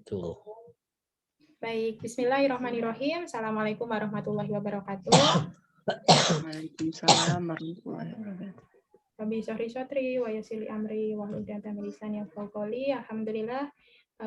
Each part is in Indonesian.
Tuh. Baik, bismillahirrahmanirrahim. Assalamualaikum warahmatullahi wabarakatuh. Waalaikumsalam warahmatullahi wabarakatuh. Kami Sotri wa yasili amri wa hudatan lisani yafqahu qawli. Alhamdulillah,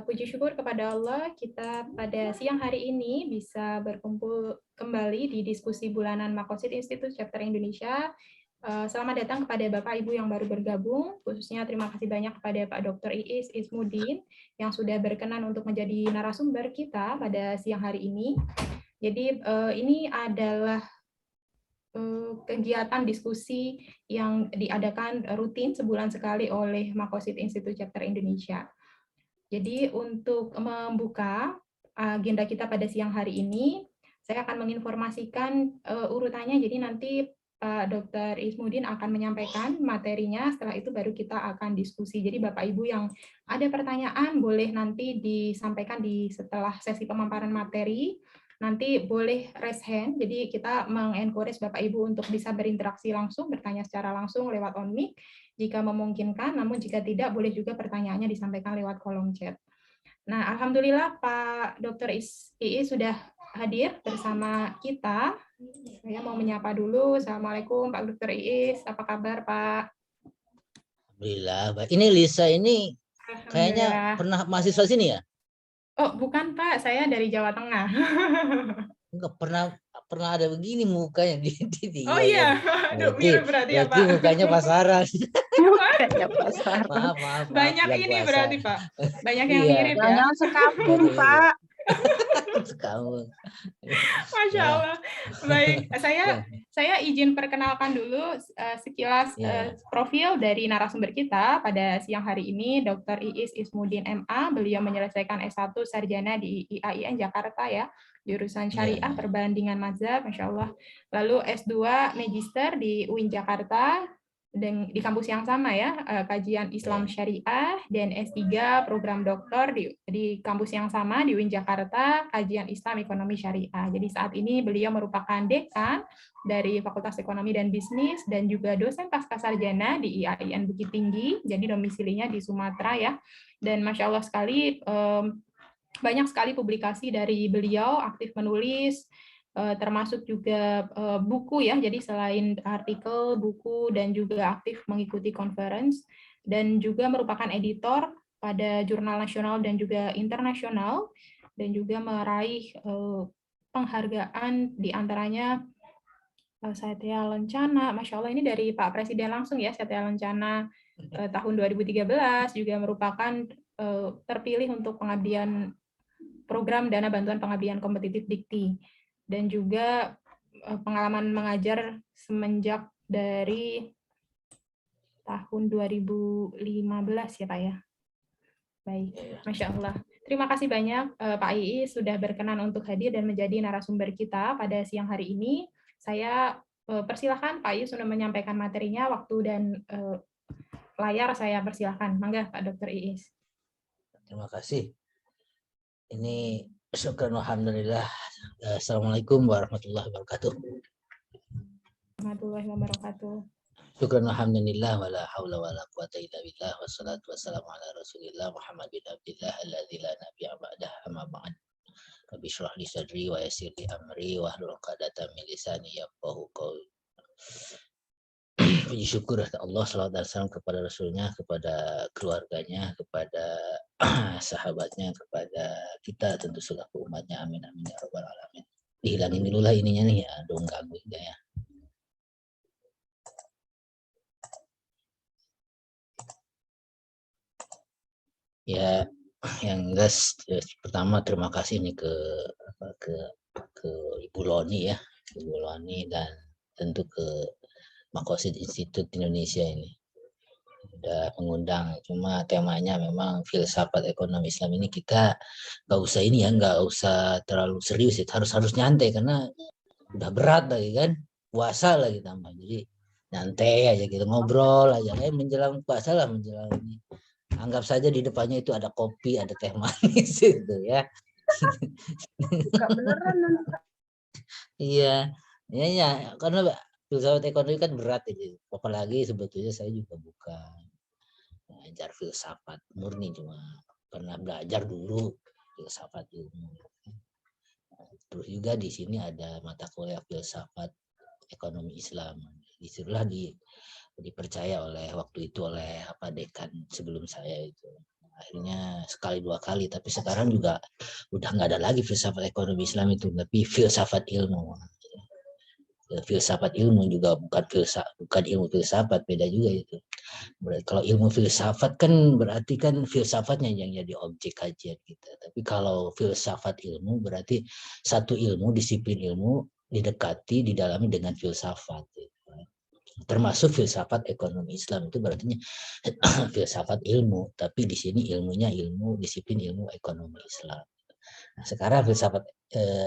puji syukur kepada Allah, kita pada siang hari ini bisa berkumpul kembali di diskusi bulanan Maqasid Institute Chapter Indonesia. Selamat datang kepada Bapak Ibu yang baru bergabung, khususnya terima kasih banyak kepada Pak Dr. Iis Ismudin yang sudah berkenan untuk menjadi narasumber kita pada siang hari ini. Jadi ini adalah kegiatan diskusi yang diadakan rutin sebulan sekali oleh Maqasid Institute Chapter Indonesia. Jadi untuk membuka agenda kita pada siang hari ini, saya akan menginformasikan urutannya. Jadi nanti Pak Dr. Ismudin akan menyampaikan materinya, setelah itu baru kita akan diskusi. Jadi Bapak Ibu yang ada pertanyaan boleh nanti disampaikan setelah sesi pemaparan materi. Nanti boleh raise hand, jadi kita mengencourage Bapak Ibu untuk bisa berinteraksi langsung, bertanya secara langsung lewat on mic jika memungkinkan, namun jika tidak boleh juga pertanyaannya disampaikan lewat kolom chat. Nah, alhamdulillah Pak Dr. Iis sudah hadir bersama kita. Saya mau menyapa dulu. Assalamualaikum Pak Dr. Iis, apa kabar Pak? Alhamdulillah. Ini Lisa ini kayaknya pernah mahasiswa sini ya? Oh, bukan Pak, saya dari Jawa Tengah. Enggak pernah ada begini mukanya di Oh iya, aduh mirip berarti ya Pak. Mukanya pasaran. Mukanya pasaran. Maaf. Banyak ini puasa. Berarti Pak. Banyak yang mirip ya. Jangan sekampung Pak. Sekampung. Masya Allah. Baik, saya izin perkenalkan dulu sekilas profil dari narasumber kita pada siang hari ini, Dr. Iis Ismudin MA. Beliau menyelesaikan S1 Sarjana di IAIN Jakarta ya, jurusan Syariah Perbandingan Mazhab, Masya Allah. Lalu S2 Magister di UIN Jakarta, dan di kampus yang sama ya, kajian Islam Syariah, dan S3 program doktor di kampus yang sama di UIN Jakarta, kajian Islam Ekonomi Syariah. Jadi saat ini beliau merupakan dekan dari Fakultas Ekonomi dan Bisnis dan juga dosen pascasarjana di IAIN Bukit Tinggi, jadi domisilinya di Sumatera ya. Dan Masya Allah sekali, banyak sekali publikasi dari beliau, aktif menulis, termasuk juga buku ya, jadi selain artikel, buku, dan juga aktif mengikuti conference, dan juga merupakan editor pada jurnal nasional dan juga internasional, dan juga meraih penghargaan diantaranya Satya Lencana, Masya Allah ini dari Pak Presiden langsung ya, Satya Lencana tahun 2013, juga merupakan terpilih untuk pengabdian program dana bantuan pengabdian kompetitif Dikti, dan juga pengalaman mengajar semenjak dari tahun 2015 ya Pak ya. Baik, Masya Allah. Terima kasih banyak Pak Iis sudah berkenan untuk hadir dan menjadi narasumber kita pada siang hari ini. Saya persilahkan Pak Iis sudah menyampaikan materinya, waktu dan layar saya persilahkan. Mangga Pak Dr. Iis. Terima kasih. Ini syukur alhamdulillah. Assalamualaikum warahmatullahi wabarakatuh. Warahmatullahi wabarakatuh. Syukur alhamdulillah wala haula wala quwata illa billah wassalatu wassalamu ala Rasulillah Muhammad bin Abdillah alladzi la nabiyya ba'dah amma ba'd. Rabbi shrah li sadri wa yassir li amri wahlul 'uqdatam min lisani yafqahu qawli. Puji syukur Allah, salawat dan salam kepada Rasulnya, kepada keluarganya, kepada sahabatnya, kepada kita tentu selaku umatnya, amin amin ya rabbal alamin. Dihilangin dulu lah ininya nih ya, dong ganggu ya. Ya, yang jelas pertama terima kasih nih ke Ibu Loni ya, Ibu Loni, dan tentu ke Maqasid Institute Indonesia ini udah mengundang. Cuma temanya memang filsafat ekonomi Islam ini kita nggak usah ini ya, nggak usah terlalu serius ya, harus nyantai karena udah berat lagi kan, puasa lagi tambah, jadi nyantai aja gitu, ngobrol aja kayak menjelang puasa lah, menjelang ini. Anggap saja di depannya itu ada kopi, ada teh manis gitu ya. Enggak beneran nanti. Iya, ya karena filsafat ekonomi kan berat ini. Apalagi sebetulnya saya juga bukan mengajar filsafat murni, cuma pernah belajar dulu filsafat ilmu. Terus juga di sini ada mata kuliah filsafat ekonomi Islam. Disitulah dipercaya waktu itu oleh dekan sebelum saya itu. Akhirnya sekali dua kali, tapi sekarang juga udah nggak ada lagi filsafat ekonomi Islam itu, tapi filsafat ilmu. Filsafat ilmu juga bukan ilmu filsafat, beda juga itu. Berarti kalau ilmu filsafat kan berarti kan filsafatnya yang jadi objek kajian kita. Tapi kalau filsafat ilmu berarti satu ilmu, disiplin ilmu didekati, didalami dengan filsafat. Termasuk filsafat ekonomi Islam itu berarti filsafat ilmu, tapi di sini ilmunya disiplin ilmu ekonomi Islam. Nah, sekarang filsafat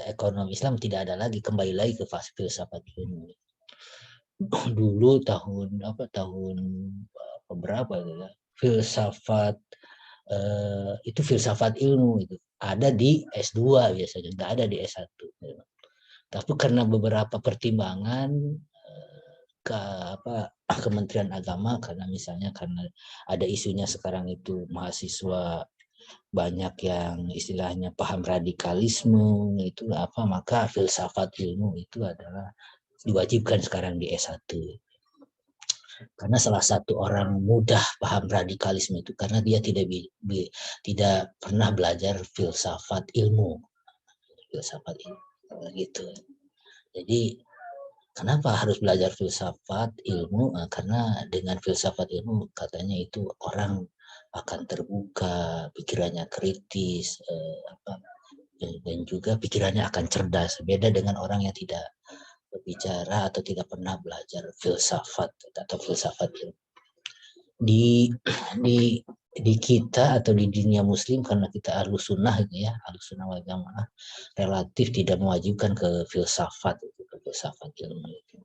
ekonomi Islam tidak ada lagi, kembali lagi ke filsafat ilmu. Dulu tahun berapa ya? Filsafat itu filsafat ilmu itu ada di S2 biasanya, nggak ada di S1. Tapi karena beberapa pertimbangan Kementerian Agama, karena ada isunya sekarang itu mahasiswa banyak yang istilahnya paham radikalisme itu maka filsafat ilmu itu adalah diwajibkan sekarang di S1. Karena salah satu orang mudah paham radikalisme itu karena dia tidak pernah belajar filsafat ilmu gitu. Jadi kenapa harus belajar filsafat ilmu? Karena dengan filsafat ilmu katanya itu orang akan terbuka, pikirannya kritis, dan juga pikirannya akan cerdas. Beda dengan orang yang tidak berbicara atau tidak pernah belajar filsafat atau filsafat ilmu. Di kita atau di dunia Muslim, karena kita Ahlus Sunnah gitu ya, Ahlus Sunnah wal Jamaah, relatif tidak mewajibkan ke filsafat ilmu itu.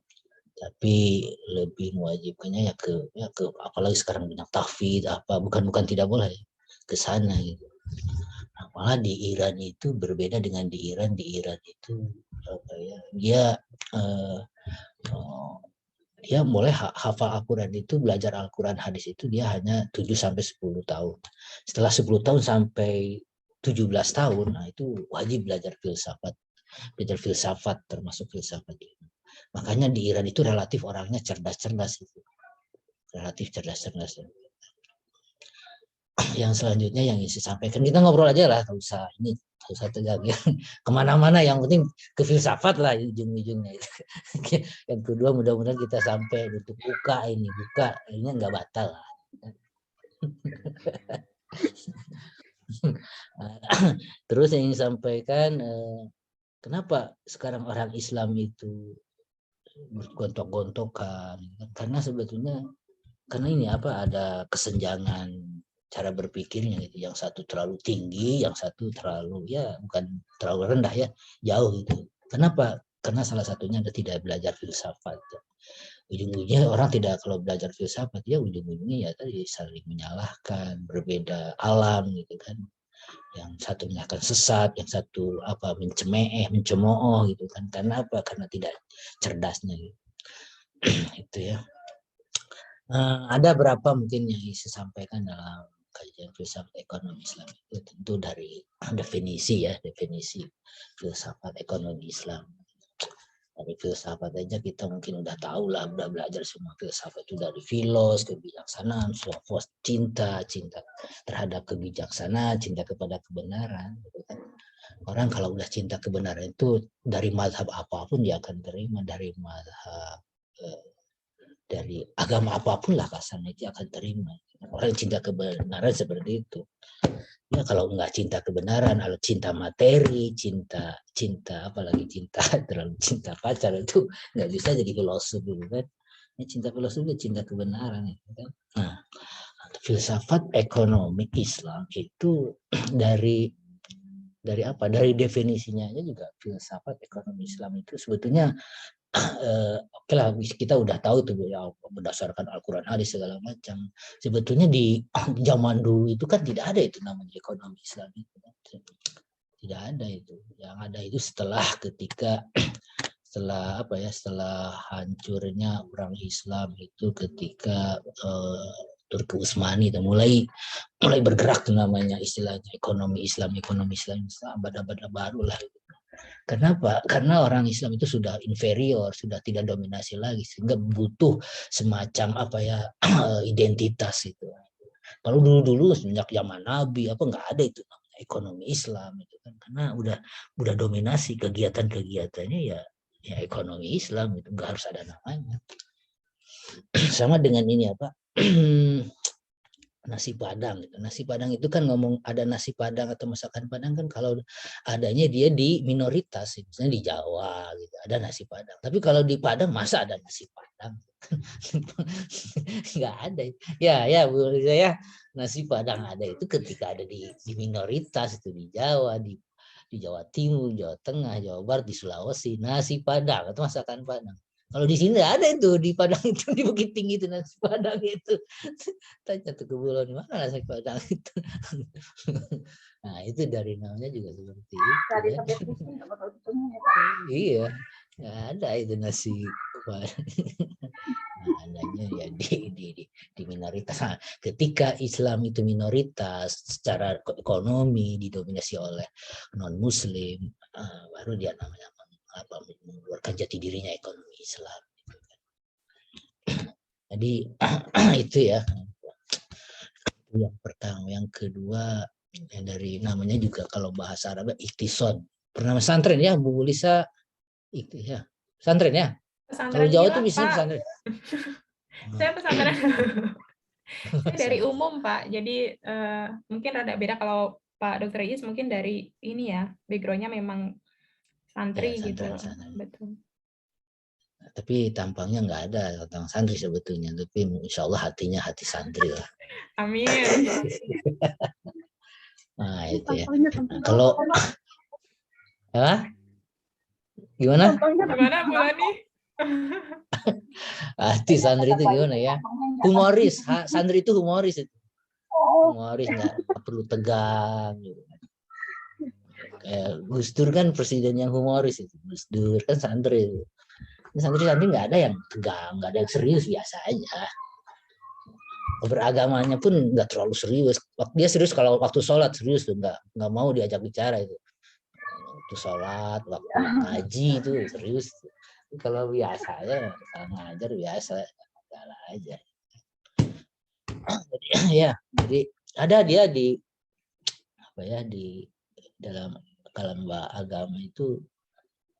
Tapi lebih mewajibkannya ke apalagi sekarang banyak tahfidz bukan tidak boleh ke sana gitu. Nah, malah di Iran itu berbeda dengan di Iran itu dia boleh hafal Al-Quran itu, belajar Al-Quran hadis itu dia hanya 7-10 tahun. Setelah 10 tahun sampai 17 tahun, nah itu wajib belajar filsafat termasuk filsafat itu. Makanya di Iran itu relatif orangnya cerdas-cerdas itu. Relatif cerdas-cerdas. Yang selanjutnya yang ingin saya sampaikan, kita ngobrol aja lah, nggak usah tegang ya. Kemana-mana, yang penting ke filsafat lah ujung-ujungnya. Yang kedua, mudah-mudahan kita sampai untuk buka ini nggak batal lah. Terus yang ingin sampaikan, kenapa sekarang orang Islam itu bergontok-gontokan? Karena sebetulnya ini ada kesenjangan cara berpikirnya gitu. Yang satu terlalu tinggi, yang satu bukan terlalu rendah ya, jauh gitu. Kenapa? Karena salah satunya tidak belajar filsafat. Ujung-ujungnya orang kalau belajar filsafat ya ujung-ujungnya ya tadi saling menyalahkan, berbeda alam gitu kan. Yang satu menyalahkan sesat, yang satu mencemooh gitu kan. Karena apa? Karena tidak cerdasnya gitu. Itu ya. Ada berapa mungkin yang saya sampaikan dalam kajian filsafat ekonomi Islam itu tentu dari definisi filsafat ekonomi Islam. Dari filsafat aja kita mungkin udah tahu lah, udah belajar semua filsafat itu, dari filos, kebijaksanaan, sofos, cinta terhadap kebijaksanaan, cinta kepada kebenaran. Gitu kan. Orang kalau udah cinta kebenaran itu dari mazhab apapun dia akan terima, dari agama apapun lah kasarnya dia akan terima. Orang cinta kebenaran seperti itu. Ya kalau nggak cinta kebenaran, kalau cinta materi, cinta terlalu cinta pacar itu nggak bisa jadi filosof gitu kan. Ya, cinta filosofi, cinta kebenaran gitu kan. Nah, filsafat ekonomi Islam itu dari definisinya aja juga filsafat ekonomi Islam itu sebetulnya oke lah, kita udah tahu tuh ya, berdasarkan Al-Quran hadis segala macam. Sebetulnya di zaman dulu itu kan tidak ada itu namanya ekonomi Islam itu. Tidak ada itu. Yang ada itu setelah hancurnya orang Islam itu ketika Turki Utsmani itu mulai bergerak tuh namanya istilahnya ekonomi Islam abad-abad baru lah. Kenapa? Karena orang Islam itu sudah inferior, sudah tidak dominasi lagi, sehingga butuh semacam identitas itu. Kalau dulu sejak zaman Nabi nggak ada itu namanya ekonomi Islam itu kan, karena udah dominasi kegiatannya ya ekonomi Islam itu, nggak harus ada namanya. Sama dengan ini nasi Padang. Nasi Padang itu kan ngomong ada nasi Padang atau masakan Padang kan kalau adanya dia di minoritas, misalnya di Jawa gitu ada nasi Padang. Tapi kalau di Padang masa ada nasi Padang? Nggak ada. Ya Bu saya nasi Padang ada itu ketika ada di minoritas itu di Jawa, di Jawa Timur, Jawa Tengah, Jawa Barat, di Sulawesi, nasi Padang atau masakan Padang. Kalau di sini ada itu di Padang itu di Bukit Tinggi itu nasi Padang itu. Tanya tuh ke Bulan mana nasi Padang itu. Nah itu dari namanya juga seperti itu. Iya, nggak ada itu nasi Padang. Nah, adanya ya di minoritas. Nah, ketika Islam itu minoritas secara ekonomi didominasi oleh non Muslim, baru dia namanya mengeluarkan jati dirinya ekonomi Islam. Jadi itu ya yang pertama. Yang kedua yang dari namanya juga kalau bahasa Arab iktisod. Pernah pesantren ya Bu Lisa? Ya pesantren ya. Kalau Jawa itu bisa pesantren. Saya pesantren. Saya dari umum Pak. Jadi mungkin rada beda kalau Pak Dr. Is mungkin dari ini ya backgroundnya memang santri ya, gitu. Betul. Tapi tampangnya nggak ada tentang santri sebetulnya, tapi insya Allah hatinya hati santri lah. Amin. Nah itu ya. Nah, kalau gimana? Gimana Bu Lani? Hati santri itu gimana ya? Humoris, santri itu humoris itu. Humoris nggak perlu tegang. Gitu. Kayak Gus Dur kan presiden yang humoris itu. Gus Dur kan santri itu. Santri-santri nggak ada yang tegang, nggak ada yang serius, biasa aja. Beragamanya pun nggak terlalu serius. Dia serius kalau waktu sholat serius tuh, nggak mau diajak bicara itu. Waktu sholat, waktu ngaji itu serius. Kalau biasa aja, ngajar biasa, salah aja. Jadi ya, jadi ada dia di dalam kalam agama itu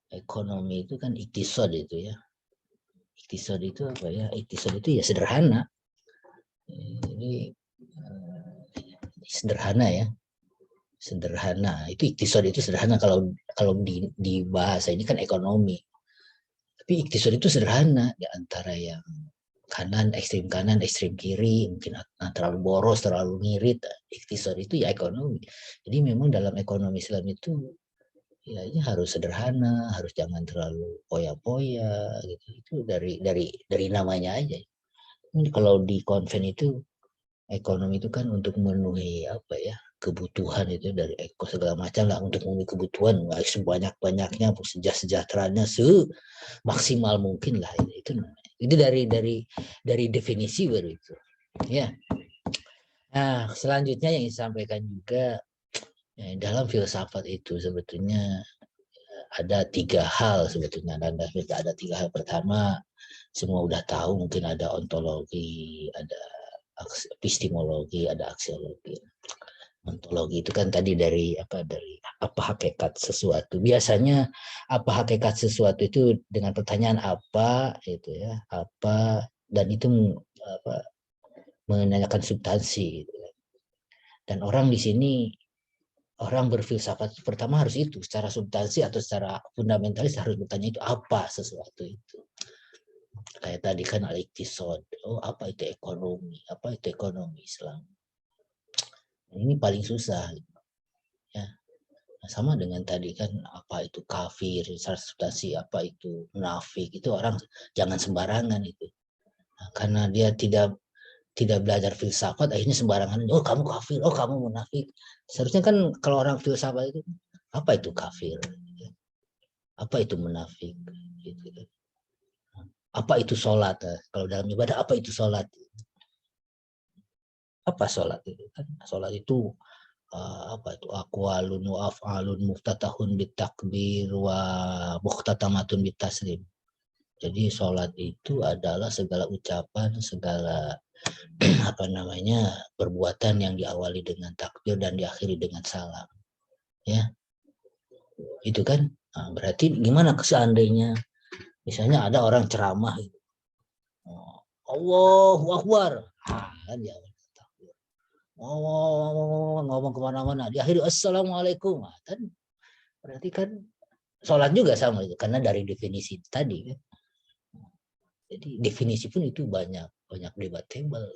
ekonomi itu kan iktisod itu ya. Iktisod itu Iktisod itu ya sederhana. Jadi sederhana ya. Sederhana. Itu iktisod itu sederhana kalau di bahasa ini kan ekonomi. Tapi iktisod itu sederhana di antara yang kanan, ekstrim kiri, mungkin terlalu boros, terlalu ngirit. Iktisod itu ya ekonomi. Jadi memang dalam ekonomi Islam itu ya ini harus sederhana, harus jangan terlalu poya-poya gitu. Itu dari namanya aja. Kalau di konven itu ekonomi itu kan untuk memenuhi kebutuhan itu dari segala macam lah, untuk memenuhi kebutuhan sebanyak-banyaknya, sejahteraannya semaksimal mungkin lah itu dari definisi baru itu ya. Nah selanjutnya yang disampaikan juga dalam filsafat itu sebetulnya ada 3 hal sebetulnya. Ada 3 hal. Pertama, semua udah tahu, mungkin ada ontologi, ada epistemologi, ada aksiologi. Ontologi itu kan tadi dari apa hakikat sesuatu. Biasanya apa hakikat sesuatu itu dengan pertanyaan apa itu ya, apa, dan itu menanyakan substansi gitu. Dan orang di sini berfilsafat pertama harus itu secara substansi atau secara fundamentalis harus bertanya itu apa sesuatu itu. Kayak tadi kan al-iktisod, apa itu ekonomi, apa itu ekonomi Islam. Ini paling susah ya. Sama dengan tadi kan apa itu kafir, secara substansi apa itu munafik, itu orang jangan sembarangan itu. Nah, karena dia tidak belajar filsafat, akhirnya sembarangan, oh kamu kafir, oh kamu munafik. Seharusnya kan kalau orang filsafat itu apa itu kafir, apa itu munafik, gitu. Apa itu sholat, kalau dalam ibadah apa itu sholat. Apa sholat itu kan? Sholat itu apa itu aqwalun wa af'alun muftatahun bitakbir wa mukhtatamatun bitaslim. Jadi sholat itu adalah segala ucapan, segala apa namanya perbuatan yang diawali dengan takbir dan diakhiri dengan salam. Ya, itu kan. Nah, berarti gimana seandainya misalnya ada orang ceramah gitu. Allahu Akbar. Kan ya. Ngomong kemana-mana di akhir assalamualaikum, kan berarti kan sholat juga sama itu karena dari definisi tadi kan. Jadi definisi pun itu banyak debatable.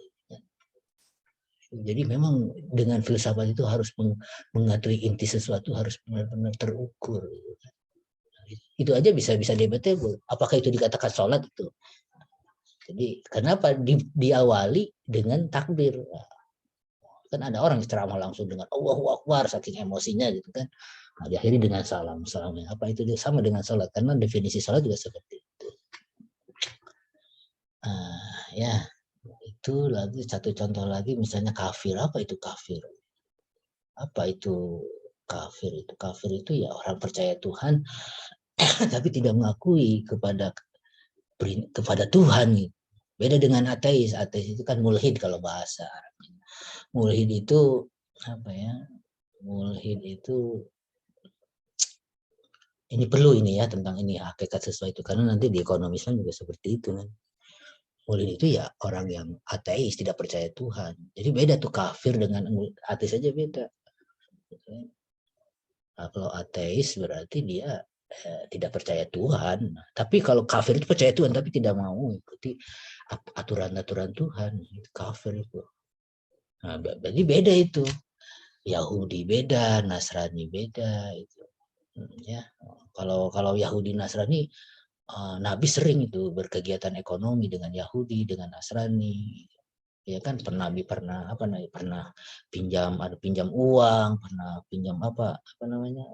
Jadi memang dengan filsafat itu harus mengetahui inti sesuatu harus benar-benar terukur. Itu aja bisa debatable. Apakah itu dikatakan sholat itu? Jadi kenapa diawali dengan takbir? Kan ada orang yang ceramah langsung dengan Allahu Akbar saking emosinya gitu kan. Nah, diakhiri dengan salamnya. Apa itu sama dengan sholat? Karena definisi sholat juga seperti itu. Ya, itu lagi satu contoh lagi misalnya kafir. Apa itu kafir? Apa itu kafir? Itu kafir itu ya orang percaya Tuhan tapi tidak mengakui kepada Tuhan. Beda dengan ateis. Ateis itu kan mulhid kalau bahasa Arabnya. Mulhid itu apa ya? Mulhid itu ini perlu ini ya tentang ini hakikat sesuatu karena nanti di ekonomi Islam juga seperti itu kan. Mulhid itu ya orang yang ateis tidak percaya Tuhan. Jadi beda tuh kafir dengan ateis aja beda. Nah, kalau ateis berarti dia tidak percaya Tuhan. Tapi kalau kafir itu percaya Tuhan tapi tidak mau mengikuti aturan-aturan Tuhan. Itu kafir itu. Nah, berarti beda itu. Yahudi beda, Nasrani beda itu. Ya, kalau Yahudi Nasrani Nabi sering itu berkegiatan ekonomi dengan Yahudi, dengan Nasrani. Ya kan pernah pinjam uang, pernah pinjam apa namanya?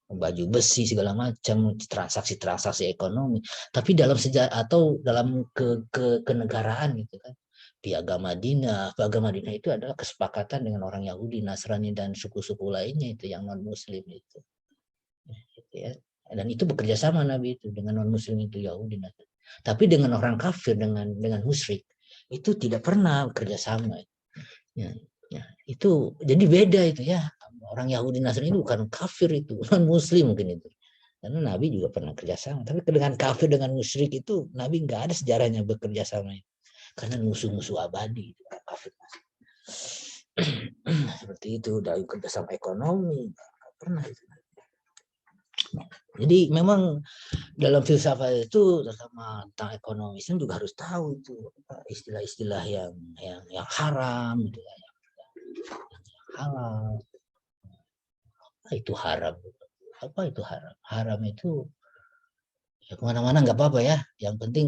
Baju besi segala macam, transaksi ekonomi. Tapi dalam sejarah atau dalam kenegaraan gitu kan. Piagam Madinah itu adalah kesepakatan dengan orang Yahudi, Nasrani dan suku-suku lainnya itu yang non Muslim itu. Gitu ya. Dan itu bekerja sama Nabi itu dengan non Muslim itu Yahudi. Tapi dengan orang kafir dengan musyrik itu tidak pernah bekerja sama. Ya, itu jadi beda itu ya. Orang Yahudi Nasrani itu bukan kafir itu, non Muslim mungkin itu. Karena Nabi juga pernah kerjasama. Tapi dengan kafir dengan musyrik itu Nabi nggak ada sejarahnya bekerja sama itu. Karena musuh-musuh abadi kafir. Seperti itu dari kerjasama ekonomi nggak pernah itu. Jadi memang dalam filsafat itu terutama tentang ekonomi Islam juga harus tahu itu istilah-istilah yang haram gitu ya, yang halal. Apa itu haram? Apa itu haram? Haram itu ya kemana-mana nggak apa-apa ya. Yang penting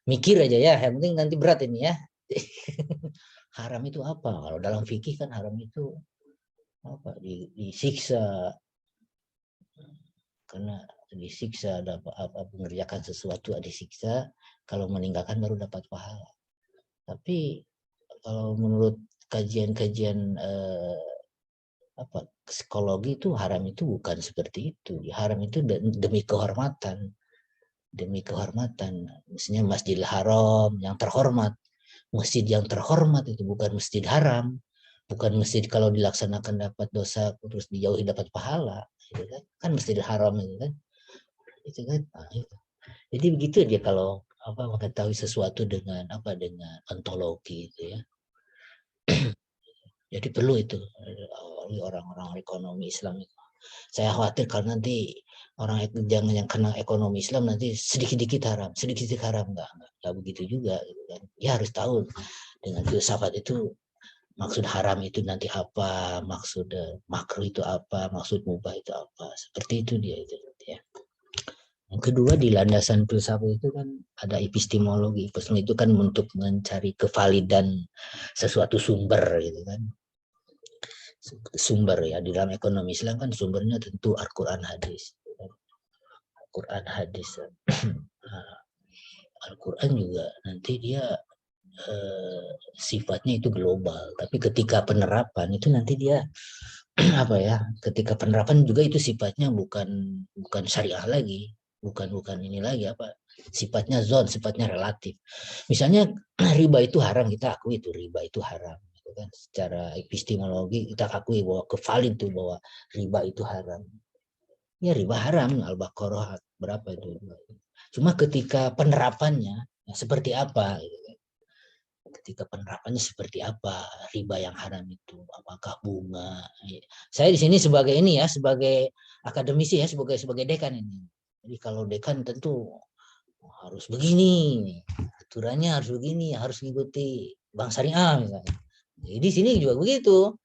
mikir aja ya. Yang penting nanti berat ini ya. Haram itu apa? Kalau dalam fikih kan haram itu apa? Disiksa. Karena disiksa mengerjakan sesuatu disiksa, kalau meninggalkan baru dapat pahala. Tapi kalau menurut kajian-kajian psikologi itu haram itu bukan seperti itu. Haram itu demi kehormatan. Misalnya Masjidil Haram yang terhormat. Masjid yang terhormat itu bukan masjid haram. Bukan masjid kalau dilaksanakan dapat dosa terus dijauhi dapat pahala. Gitu kan Masjidil Haram itu kan. Itu kan. Nah, itu. Jadi begitu dia kalau mengetahui sesuatu dengan ontologi itu ya. Jadi perlu itu orang-orang ekonomi Islam itu. Saya khawatir kalau nanti orang jangan yang kena ekonomi Islam nanti sedikit-sedikit haram nggak begitu juga gitu kan. Ya harus tahu dengan filsafat itu maksud haram itu nanti apa, maksud makruh itu apa, maksud mubah itu apa. Seperti itu dia itu ya. Yang kedua di landasan filsafat itu kan ada epistemologi. Epistemologi itu kan untuk mencari kevalidan sesuatu sumber gitu kan. Sumber ya di dalam ekonomi Islam kan sumbernya tentu Al-Qur'an hadis. Al-Qur'an hadis. Al-Qur'an juga nanti dia sifatnya itu global, tapi ketika penerapan itu nanti dia apa ya? Ketika penerapan juga itu sifatnya bukan syariah lagi, bukan ini lagi apa? Sifatnya zon, sifatnya relatif. Misalnya riba itu haram, kita akui itu riba itu haram. Gitu kan? Secara epistemologi kita akui bahwa kevalid itu bahwa riba itu haram. Ya riba haram, Al-Baqarah berapa itu? Cuma ketika penerapannya ya, seperti apa? Ketika penerapannya seperti apa riba yang haram itu, apakah bunga? Saya di sini sebagai ini ya, sebagai akademisi ya, sebagai dekan ini. Jadi kalau dekan tentu harus begini, aturannya harus begini, harus mengikuti bank syariah misalnya. Jadi di sini juga begitu.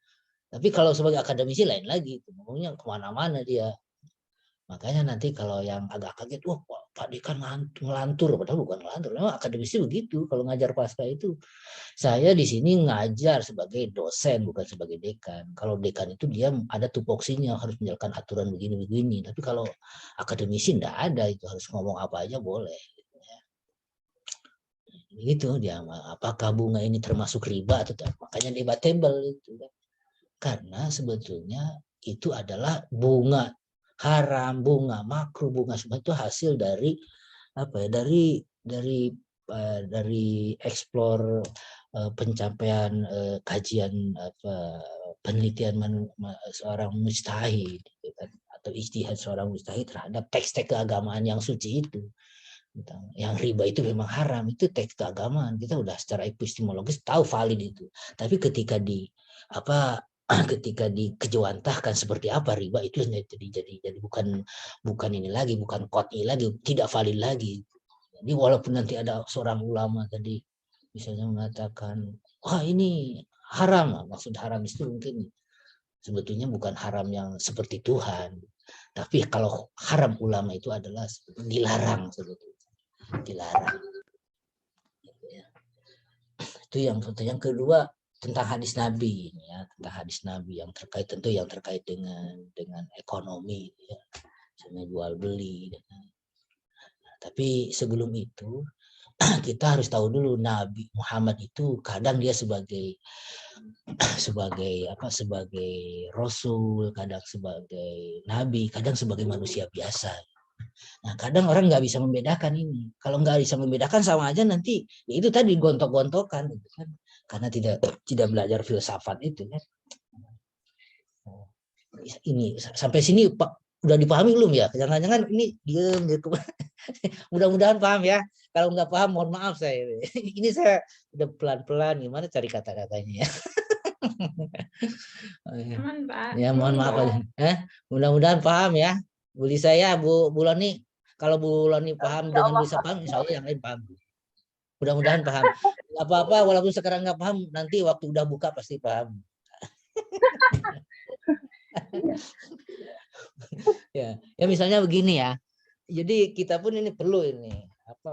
Tapi kalau sebagai akademisi lain lagi, ngomongnya kemana-mana dia. Makanya nanti kalau yang agak kaget, wah Pak Dekan ngelantur, padahal bukan ngelantur. Memang akademisi begitu, kalau ngajar pasca itu. Saya di sini ngajar sebagai dosen, bukan sebagai dekan. Kalau dekan itu dia ada tupoksinya, harus menjalankan aturan begini-begini. Tapi kalau akademisi enggak ada, itu harus ngomong apa aja boleh. Gitu dia, apakah bunga ini termasuk riba atau tidak? Makanya debatable itu. Karena sebetulnya itu adalah bunga haram, bunga makruh, bunga semua itu hasil dari apa ya? Dari eksplor pencapaian kajian penelitian seorang mujtahid gitu kan, atau ijtihad seorang mujtahid terhadap teks-teks keagamaan yang suci itu. Yang riba itu memang haram, itu teks keagamaan, kita udah secara epistemologis tahu valid itu. Tapi ketika ketika dikejawantahkan seperti apa riba itu jadi bukan ini lagi, bukan qat'i lagi, tidak valid lagi. Jadi walaupun nanti ada seorang ulama tadi misalnya mengatakan wah ini haram, maksud haram itu mungkin sebetulnya bukan haram yang seperti Tuhan, tapi kalau haram ulama itu adalah dilarang, sebetulnya dilarang. Itu yang kedua tentang hadis Nabi ya, tentang hadis Nabi yang terkait dengan ekonomi ya, misalnya jual beli. Tapi sebelum itu kita harus tahu dulu Nabi Muhammad itu kadang dia sebagai rasul, kadang sebagai nabi, kadang sebagai manusia biasa. Nah, kadang orang nggak bisa membedakan ini. Kalau nggak bisa membedakan sama aja nanti ya itu tadi gontok-gontokan gitu kan. Karena tidak belajar filsafat itu kan. Ini sampai sini Pak udah dipahami belum ya? Jangan-jangan ini diem gitu. Mudah-mudahan paham ya. Kalau nggak paham mohon maaf saya. Ini saya udah pelan-pelan gimana cari kata-katanya ya. Ya mohon maaf aja. Mudah-mudahan paham ya. Buli saya Bu Loni, kalau Bu Loni paham dengan bisa paham, insya Allah yang lain paham. Mudah-mudahan paham. Nggak apa-apa, walaupun sekarang nggak paham, nanti waktu udah buka pasti paham. Ya misalnya begini ya. Jadi kita pun ini perlu ini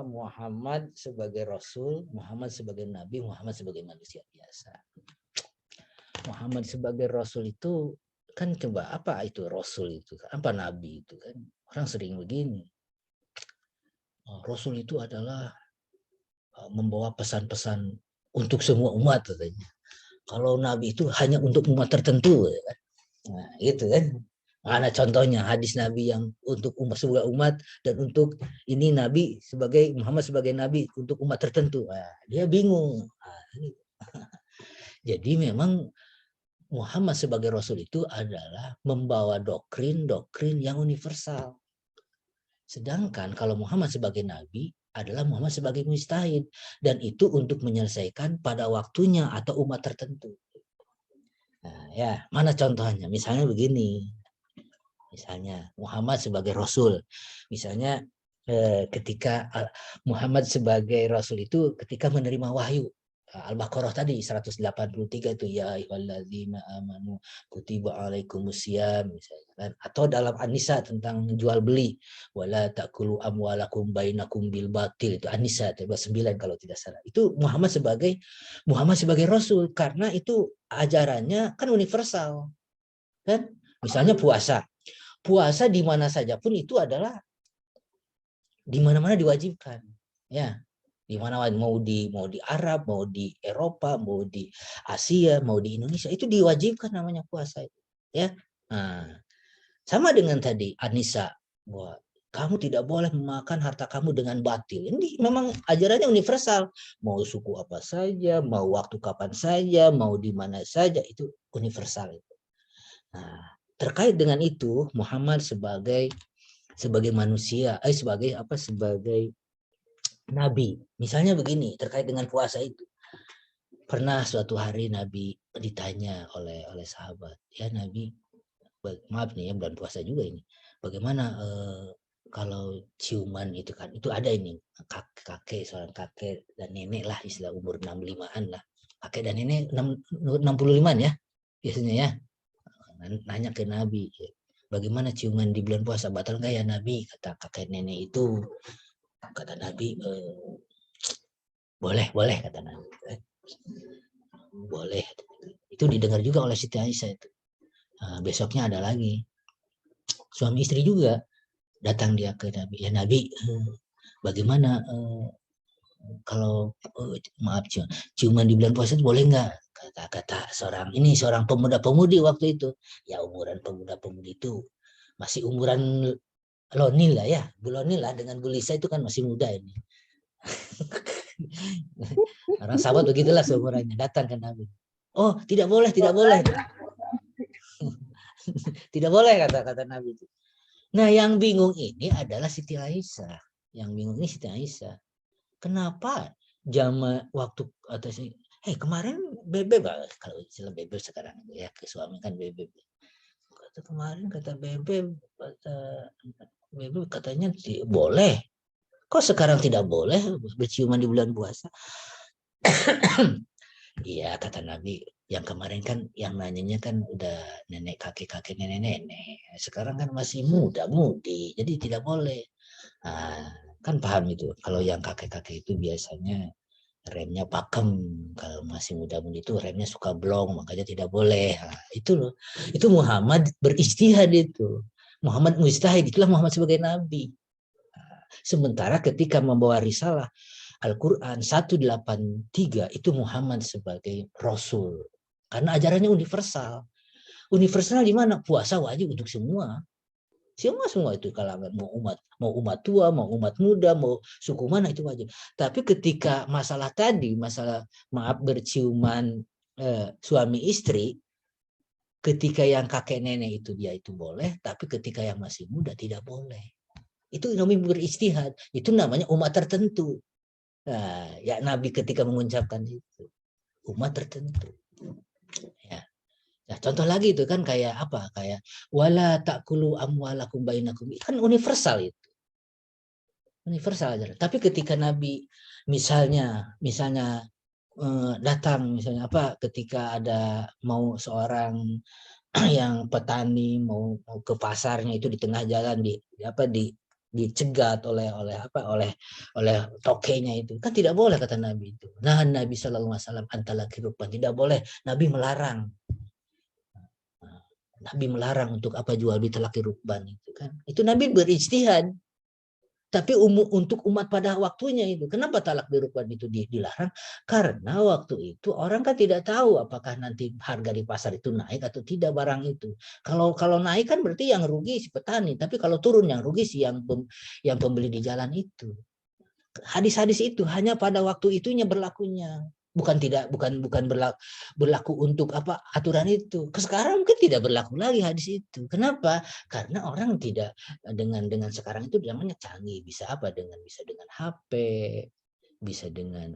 Muhammad sebagai Rasul, Muhammad sebagai Nabi, Muhammad sebagai manusia biasa. Muhammad sebagai Rasul itu kan coba apa itu Rasul itu, apa Nabi itu kan orang sering begini. Rasul itu adalah membawa pesan-pesan untuk semua umat katanya. Kalau Nabi itu hanya untuk umat tertentu kan. Nah, gitu kan. Mana contohnya hadis Nabi yang untuk sebuah umat dan untuk ini Nabi sebagai Muhammad sebagai Nabi untuk umat tertentu. Nah, dia bingung. Jadi memang Muhammad sebagai Rasul itu adalah membawa doktrin yang universal. Sedangkan kalau Muhammad sebagai Nabi adalah Muhammad sebagai mujtahid. Dan itu untuk menyelesaikan pada waktunya atau umat tertentu. Nah, ya, mana contohnya? Misalnya begini. Misalnya Muhammad sebagai Rasul. Misalnya ketika Muhammad sebagai Rasul itu ketika menerima wahyu. Al-Baqarah tadi 183 itu ya ayyuhalladzina amanu kutiba alaikumusiyam misalnya kan, atau dalam An-Nisa tentang jual beli wala taqulu amwalakum bainakum bil batil, itu An-Nisa 9 kalau tidak salah. Itu Muhammad sebagai Rasul karena itu ajarannya kan universal. Kan? Misalnya puasa di mana saja pun itu adalah di mana-mana diwajibkan. Ya. Di mana mau di Arab, mau di Eropa, mau di Asia, mau di Indonesia, itu diwajibkan namanya puasa itu. Ya. Nah, sama dengan tadi Anissa, bahwa kamu tidak boleh memakan harta kamu dengan batil. Ini memang ajarannya universal. Mau suku apa saja, mau waktu kapan saja, mau di mana saja, itu universal. Nah, terkait dengan itu, Muhammad sebagai manusia, sebagai nabi. Misalnya begini, terkait dengan puasa itu. Pernah suatu hari Nabi ditanya oleh sahabat, ya Nabi, maaf nih ya, bulan puasa juga ini. Bagaimana kalau ciuman itu kan, itu ada ini kakek, seorang kakek dan nenek lah, istilah umur 65-an lah. Kakek dan nenek 65-an ya biasanya ya. Nanya ke Nabi, bagaimana ciuman di bulan puasa, batal nggak ya Nabi? Kata kakek nenek itu. Kata Nabi, boleh kata Nabi. Boleh. Itu didengar juga oleh Siti Aisyah itu. Besoknya ada lagi. Suami istri juga datang dia ke Nabi. Ya Nabi, bagaimana kalau maaf ciuman di bulan puasa itu boleh nggak? Kata seorang pemuda-pemudi waktu itu. Ya umuran pemuda-pemudi itu masih umuran Lonil lah ya. Bu Lonil lah dengan Bu Lisa itu kan masih muda ini. Orang sahabat begitulah seumurannya, datang ke Nabi. Oh, tidak boleh. tidak boleh kata Nabi itu. Nah, yang bingung ini adalah Siti Aisyah. Kenapa jama waktu atas kemarin bebek, kalau istilah bebek sekarang ya, ke suami kan bebek. Kemarin kata bebek katanya boleh. Kok sekarang tidak boleh berciuman di bulan puasa? Iya, kata Nabi, yang kemarin kan yang nanyanya kan udah nenek kakek nenek. Sekarang kan masih muda-mudi, jadi tidak boleh. Nah, kan paham itu. Kalau yang kakek itu biasanya remnya pakem, kalau masih muda-mudi itu remnya suka blong, makanya tidak boleh. Nah, itu loh. Itu Muhammad berijtihad itu. Muhammad mujtahid, itulah Muhammad sebagai nabi. Sementara ketika membawa risalah Al-Quran 183 itu Muhammad sebagai Rasul. Karena ajarannya universal. Universal di mana? Puasa wajib untuk semua. Semua itu kalangan, mau umat tua, mau umat muda, mau suku mana itu wajib. Tapi ketika masalah maaf berciuman suami istri, ketika yang kakek nenek itu dia itu boleh, tapi ketika yang masih muda tidak boleh. Itu namanya berijtihad. Itu namanya umat tertentu. Nah, ya Nabi ketika mengucapkan itu umat tertentu. Ya. Nah, contoh lagi itu kan kayak apa? Kayak wala ta'kulu amwalakum bainakum. Kan universal itu. Universal aja. Tapi ketika Nabi misalnya datang misalnya apa ketika ada mau seorang yang petani mau ke pasarnya itu di tengah jalan dicegat oleh tokenya itu kan tidak boleh kata Nabi itu. Nah Nabi SAW antala kirupan tidak boleh. Nabi melarang. Nabi melarang untuk apa jual beli talaki rukban itu kan. Itu Nabi berijtihad. Tapi untuk umat pada waktunya itu. Kenapa talak rukban itu dilarang? Karena waktu itu orang kan tidak tahu apakah nanti harga di pasar itu naik atau tidak barang itu. Kalau naik kan berarti yang rugi si petani, tapi kalau turun yang rugi si yang pembeli di jalan itu. Hadis-hadis itu hanya pada waktu itunya berlakunya. Bukan berlaku untuk apa aturan itu. Sekarang mungkin tidak berlaku lagi hadis itu. Kenapa? Karena orang tidak dengan sekarang itu namanya canggih, bisa dengan HP, bisa dengan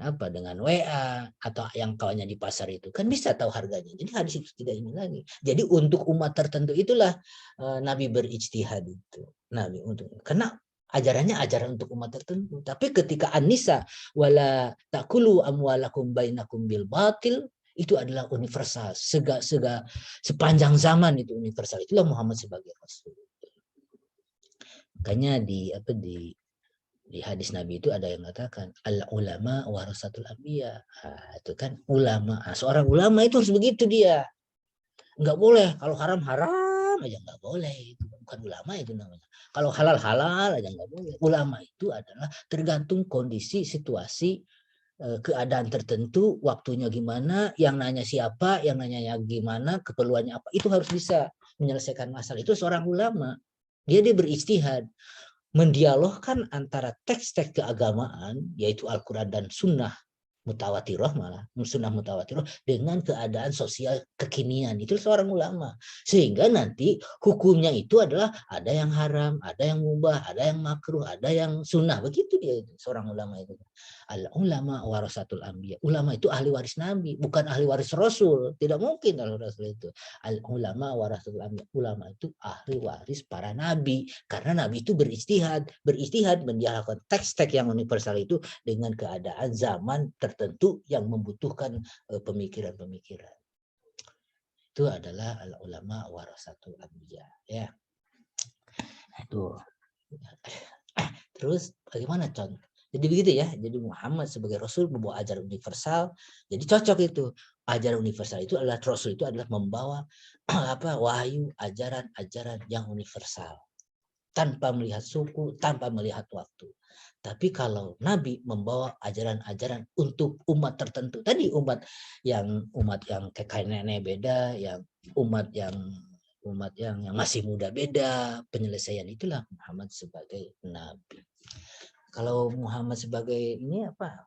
WA atau yang kawannya di pasar itu kan bisa tahu harganya. Jadi hadis itu tidak ini lagi. Jadi untuk umat tertentu itulah Nabi berijtihad itu. Nabi karena ajarannya ajaran untuk umat tertentu. Tapi ketika An-Nisa wala ta'kulu amwalakum bainakum bil batil itu adalah universal. Sepanjang zaman itu universal. Itulah Muhammad sebagai Rasul. Makanya di hadis Nabi itu ada yang mengatakan al ulama warasatul anbiya. Nah, itu kan ulama. Seorang ulama itu harus begitu dia. Enggak boleh kalau haram haram aja nggak boleh, itu bukan ulama itu namanya. Kalau halal aja nggak boleh. Ulama itu adalah tergantung kondisi, situasi, keadaan tertentu, waktunya gimana, yang nanya siapa, yang nanya gimana, keperluannya apa, itu harus bisa menyelesaikan masalah. Itu seorang ulama. Dia beristihad, mendialogkan antara teks-teks keagamaan, yaitu Al-Quran dan Sunnah mutawatirah, malah sunnah mutawatirah, dengan keadaan sosial kekinian. Itu seorang ulama, sehingga nanti hukumnya itu adalah ada yang haram, ada yang mubah, ada yang makruh, ada yang sunnah. Begitu dia, seorang ulama itu. Al ulama warasatul anbiya. Ulama itu ahli waris nabi, bukan ahli waris rasul. Tidak mungkin ahli rasul itu. Al ulama warasatul anbiya. Ulama itu ahli waris para nabi, karena nabi itu beristihad mendialogkan teks-teks yang universal itu dengan keadaan zaman tertentu yang membutuhkan pemikiran-pemikiran. Itu adalah al ulama warasatul anbiya, ya. Itu. Terus bagaimana contoh? Jadi begitu ya. Jadi Muhammad sebagai Rasul membawa ajaran universal. Jadi cocok itu. Ajaran universal itu adalah Rasul itu adalah membawa wahyu, ajaran-ajaran yang universal, tanpa melihat suku, tanpa melihat waktu. Tapi kalau Nabi membawa ajaran-ajaran untuk umat tertentu, tadi umat yang kayak nenek beda, yang umat yang masih muda beda, penyelesaian, itulah Muhammad sebagai Nabi. Kalau Muhammad sebagai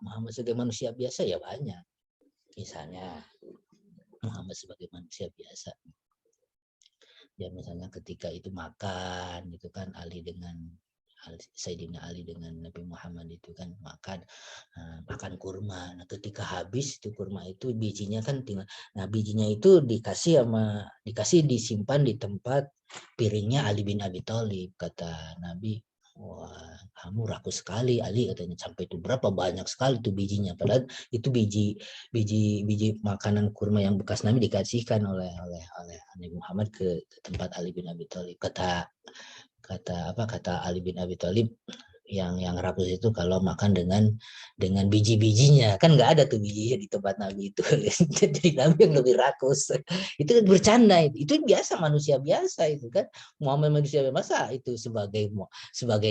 Muhammad sebagai manusia biasa ya banyak. Misalnya Muhammad sebagai manusia biasa, ya misalnya ketika itu makan itu kan Sayyidina Ali dengan Nabi Muhammad itu kan makan kurma. Nah, ketika habis itu kurma itu bijinya kan tinggal. Nah, bijinya itu dikasih disimpan di tempat piringnya Ali bin Abi Thalib. Kata Nabi, wah kamu rakus sekali Ali, katanya, sampai itu berapa banyak sekali tuh bijinya. Padahal itu biji makanan kurma yang bekas Nabi dikasihkan oleh Nabi Muhammad ke tempat Ali bin Abi Thalib. Kata Ali bin Abi Thalib, yang rakus itu kalau makan dengan biji-bijinya, kan nggak ada tuh bijinya di tempat Nabi itu. Jadi Nabi yang lebih rakus. Itu kan bercanda, itu biasa, manusia biasa itu kan. Muhammad manusia biasa itu sebagai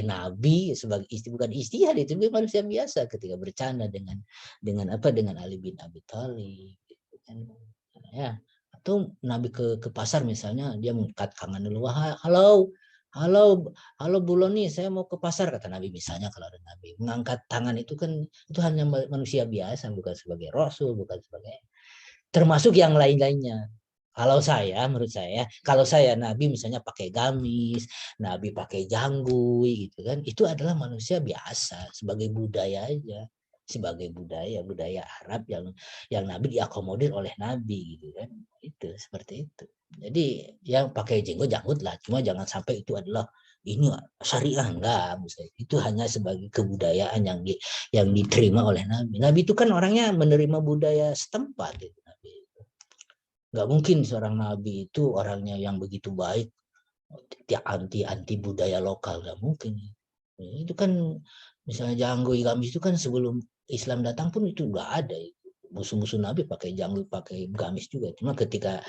Nabi, sebagai bukan istihad, itu manusia biasa ketika bercanda dengan Ali bin Abi Thalib gitu kan. Ya, atau Nabi ke pasar misalnya, dia mengangkat tangan dulu, halo Bu Loni, saya mau ke pasar, kata Nabi misalnya. Kalau ada Nabi mengangkat tangan itu kan itu hanya manusia biasa, bukan sebagai Rasul, bukan sebagai, termasuk yang lain-lainnya. Menurut saya, kalau saya Nabi misalnya pakai gamis, Nabi pakai janggut gitu kan, itu adalah manusia biasa, sebagai budaya aja, sebagai budaya Arab yang Nabi diakomodir oleh Nabi gitu kan. Itu seperti itu. Jadi yang pakai janggut lah, cuma jangan sampai itu adalah ini syariah, enggak. Itu hanya sebagai kebudayaan yang diterima oleh Nabi. Nabi itu kan orangnya menerima budaya setempat gitu. Nggak mungkin seorang Nabi itu orangnya yang begitu baik, anti budaya lokal, nggak mungkin. Itu kan misalnya janggut gamis itu kan sebelum Islam datang pun itu udah ada. Musuh-musuh Nabi pakai janggut, pakai gamis juga. Cuma ketika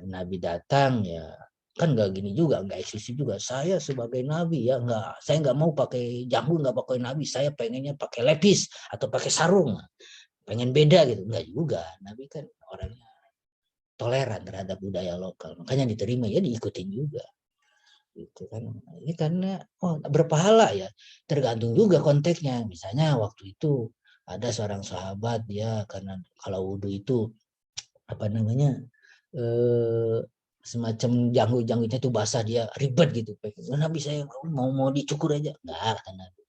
Nabi datang, ya kan nggak gini juga, nggak eksklusif juga. Saya sebagai Nabi ya saya nggak mau pakai janggut, nggak pakai Nabi. Saya pengennya pakai lepis atau pakai sarung, pengen beda gitu. Nggak juga. Nabi kan orangnya toleran terhadap budaya lokal, makanya diterima, ya diikutin juga. Gitu kan. Ini karena berpahala ya, tergantung juga konteksnya. Misalnya waktu itu ada seorang sahabat, dia karena kalau wudhu itu semacam janggutnya itu basah, dia ribet gitu. Nabi, saya mau dicukur aja. Enggak, kata Nabi,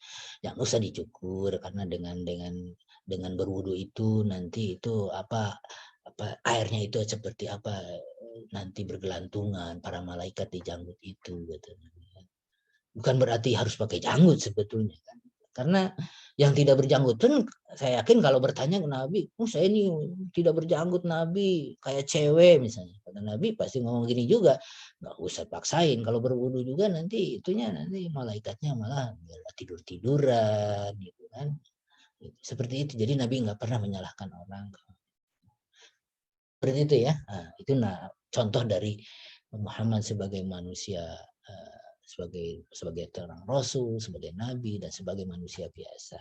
jangan usah dicukur, karena dengan berwudu itu nanti itu airnya itu seperti nanti bergelantungan para malaikat di janggut itu gitu. Bukan berarti harus pakai janggut sebetulnya kan. Karena yang tidak berjanggut pun saya yakin kalau bertanya ke Nabi, saya ini tidak berjanggut Nabi, kayak cewek misalnya. Kata Nabi pasti ngomong gini juga, nggak usah paksain. Kalau berwudu juga nanti malaikatnya malah tidur-tiduran gitu kan. Seperti itu. Jadi Nabi nggak pernah menyalahkan orang. Seperti itu ya. Nah, itu contoh dari Muhammad sebagai manusia, sebagai seorang rasul, sebagai nabi, dan sebagai manusia biasa.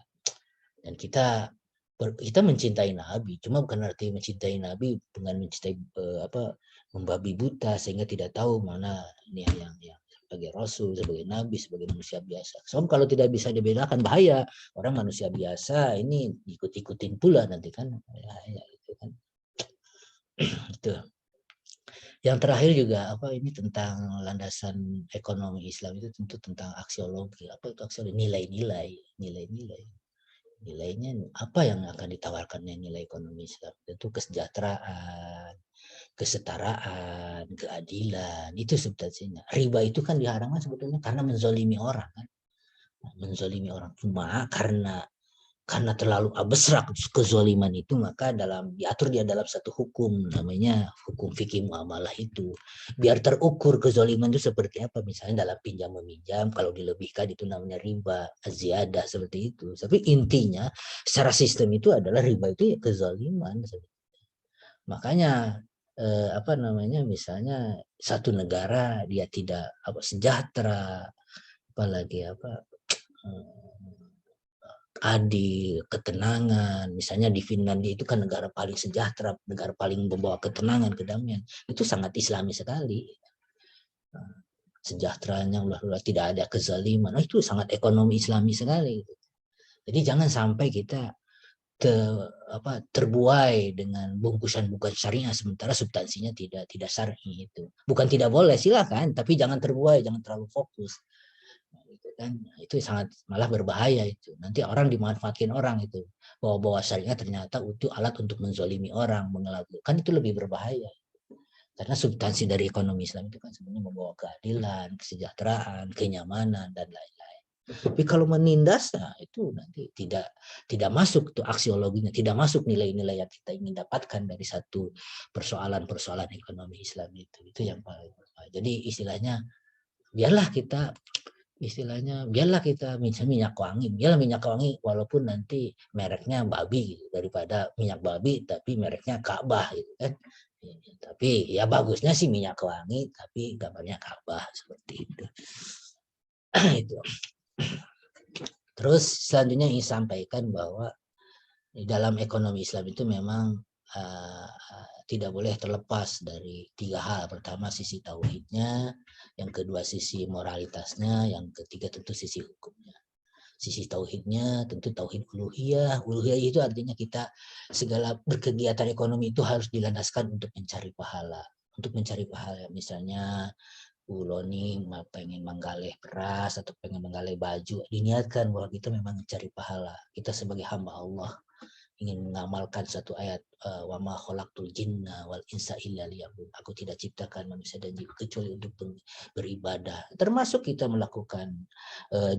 Dan kita mencintai nabi, cuma bukan arti mencintai nabi dengan mencintai membabi buta sehingga tidak tahu mana ini yang sebagai rasul, sebagai nabi, sebagai manusia biasa. Sebab kalau tidak bisa dibedakan bahaya. Orang manusia biasa ini ikut-ikutin pula nanti kan bahaya gitu kan. Itu. Yang terakhir juga ini tentang landasan ekonomi Islam itu tentu tentang aksiologi. Apa itu aksiologi? Nilai-nilai. Nilainya apa yang akan ditawarkannya nilai ekonomi Islam? Tentu kesejahteraan, kesetaraan, keadilan, itu substansinya. Riba itu kan diharamkan sebetulnya karena menzolimi orang kan. Menzolimi orang, cuma karena terlalu abstrak kezaliman itu, maka diatur dia dalam satu hukum, namanya hukum fikih muamalah itu. Biar terukur kezaliman itu seperti apa, misalnya dalam pinjam meminjam, kalau dilebihkan itu namanya riba, ziyadah, seperti itu. Tapi intinya secara sistem itu adalah riba itu ya kezaliman. Makanya misalnya satu negara dia tidak sejahtera, apalagi adil, ketenangan. Misalnya di Finlandia itu kan negara paling sejahtera, negara paling membawa ketenangan, kedamaian. Itu sangat Islami sekali. Sejahteranya tidak ada kezaliman. Itu sangat ekonomi Islami sekali. Jadi jangan sampai kita terbuai dengan bungkusan-bungkusan syariah sementara substansinya tidak syar'i itu. Bukan tidak boleh, silakan, tapi jangan terbuai, jangan terlalu fokus. Itu sangat malah berbahaya itu. Nanti orang dimanfaatkan orang itu. Bawa syariah ternyata itu alat untuk menzolimi orang, mengelabui. Kan itu lebih berbahaya. Karena substansi dari ekonomi Islam itu kan sebenarnya membawa keadilan, kesejahteraan, kenyamanan, dan lain-lain. Tapi kalau menindas, itu nanti tidak masuk tuh aksiologinya, tidak masuk nilai-nilai yang kita ingin dapatkan dari satu persoalan ekonomi Islam itu. Itu yang paling berbahaya. Jadi istilahnya biarlah kita minyak wangi walaupun nanti mereknya babi gitu, daripada minyak babi tapi mereknya Ka'bah gitu kan. Tapi ya bagusnya sih minyak wangi tapi gambarnya Ka'bah, seperti itu. Itu. Terus selanjutnya ingin sampaikan bahwa di dalam ekonomi Islam itu memang tidak boleh terlepas dari 3 hal. Pertama sisi tauhidnya, yang kedua sisi moralitasnya, yang ketiga tentu sisi hukumnya. Sisi tauhidnya tentu tauhid uluhiyah. Uluhiyah itu artinya kita segala berkegiatan ekonomi itu harus dilandaskan untuk mencari pahala. Untuk mencari pahala, misalnya Uloni pengen menggalih beras atau pengen menggalih baju, diniatkan bahwa kita memang mencari pahala. Kita sebagai hamba Allah ingin mengamalkan satu ayat, wa ma khalaqtul jinna wal insa illa liya'budun. Aku tidak ciptakan manusia dan jin kecuali untuk beribadah. Termasuk kita melakukan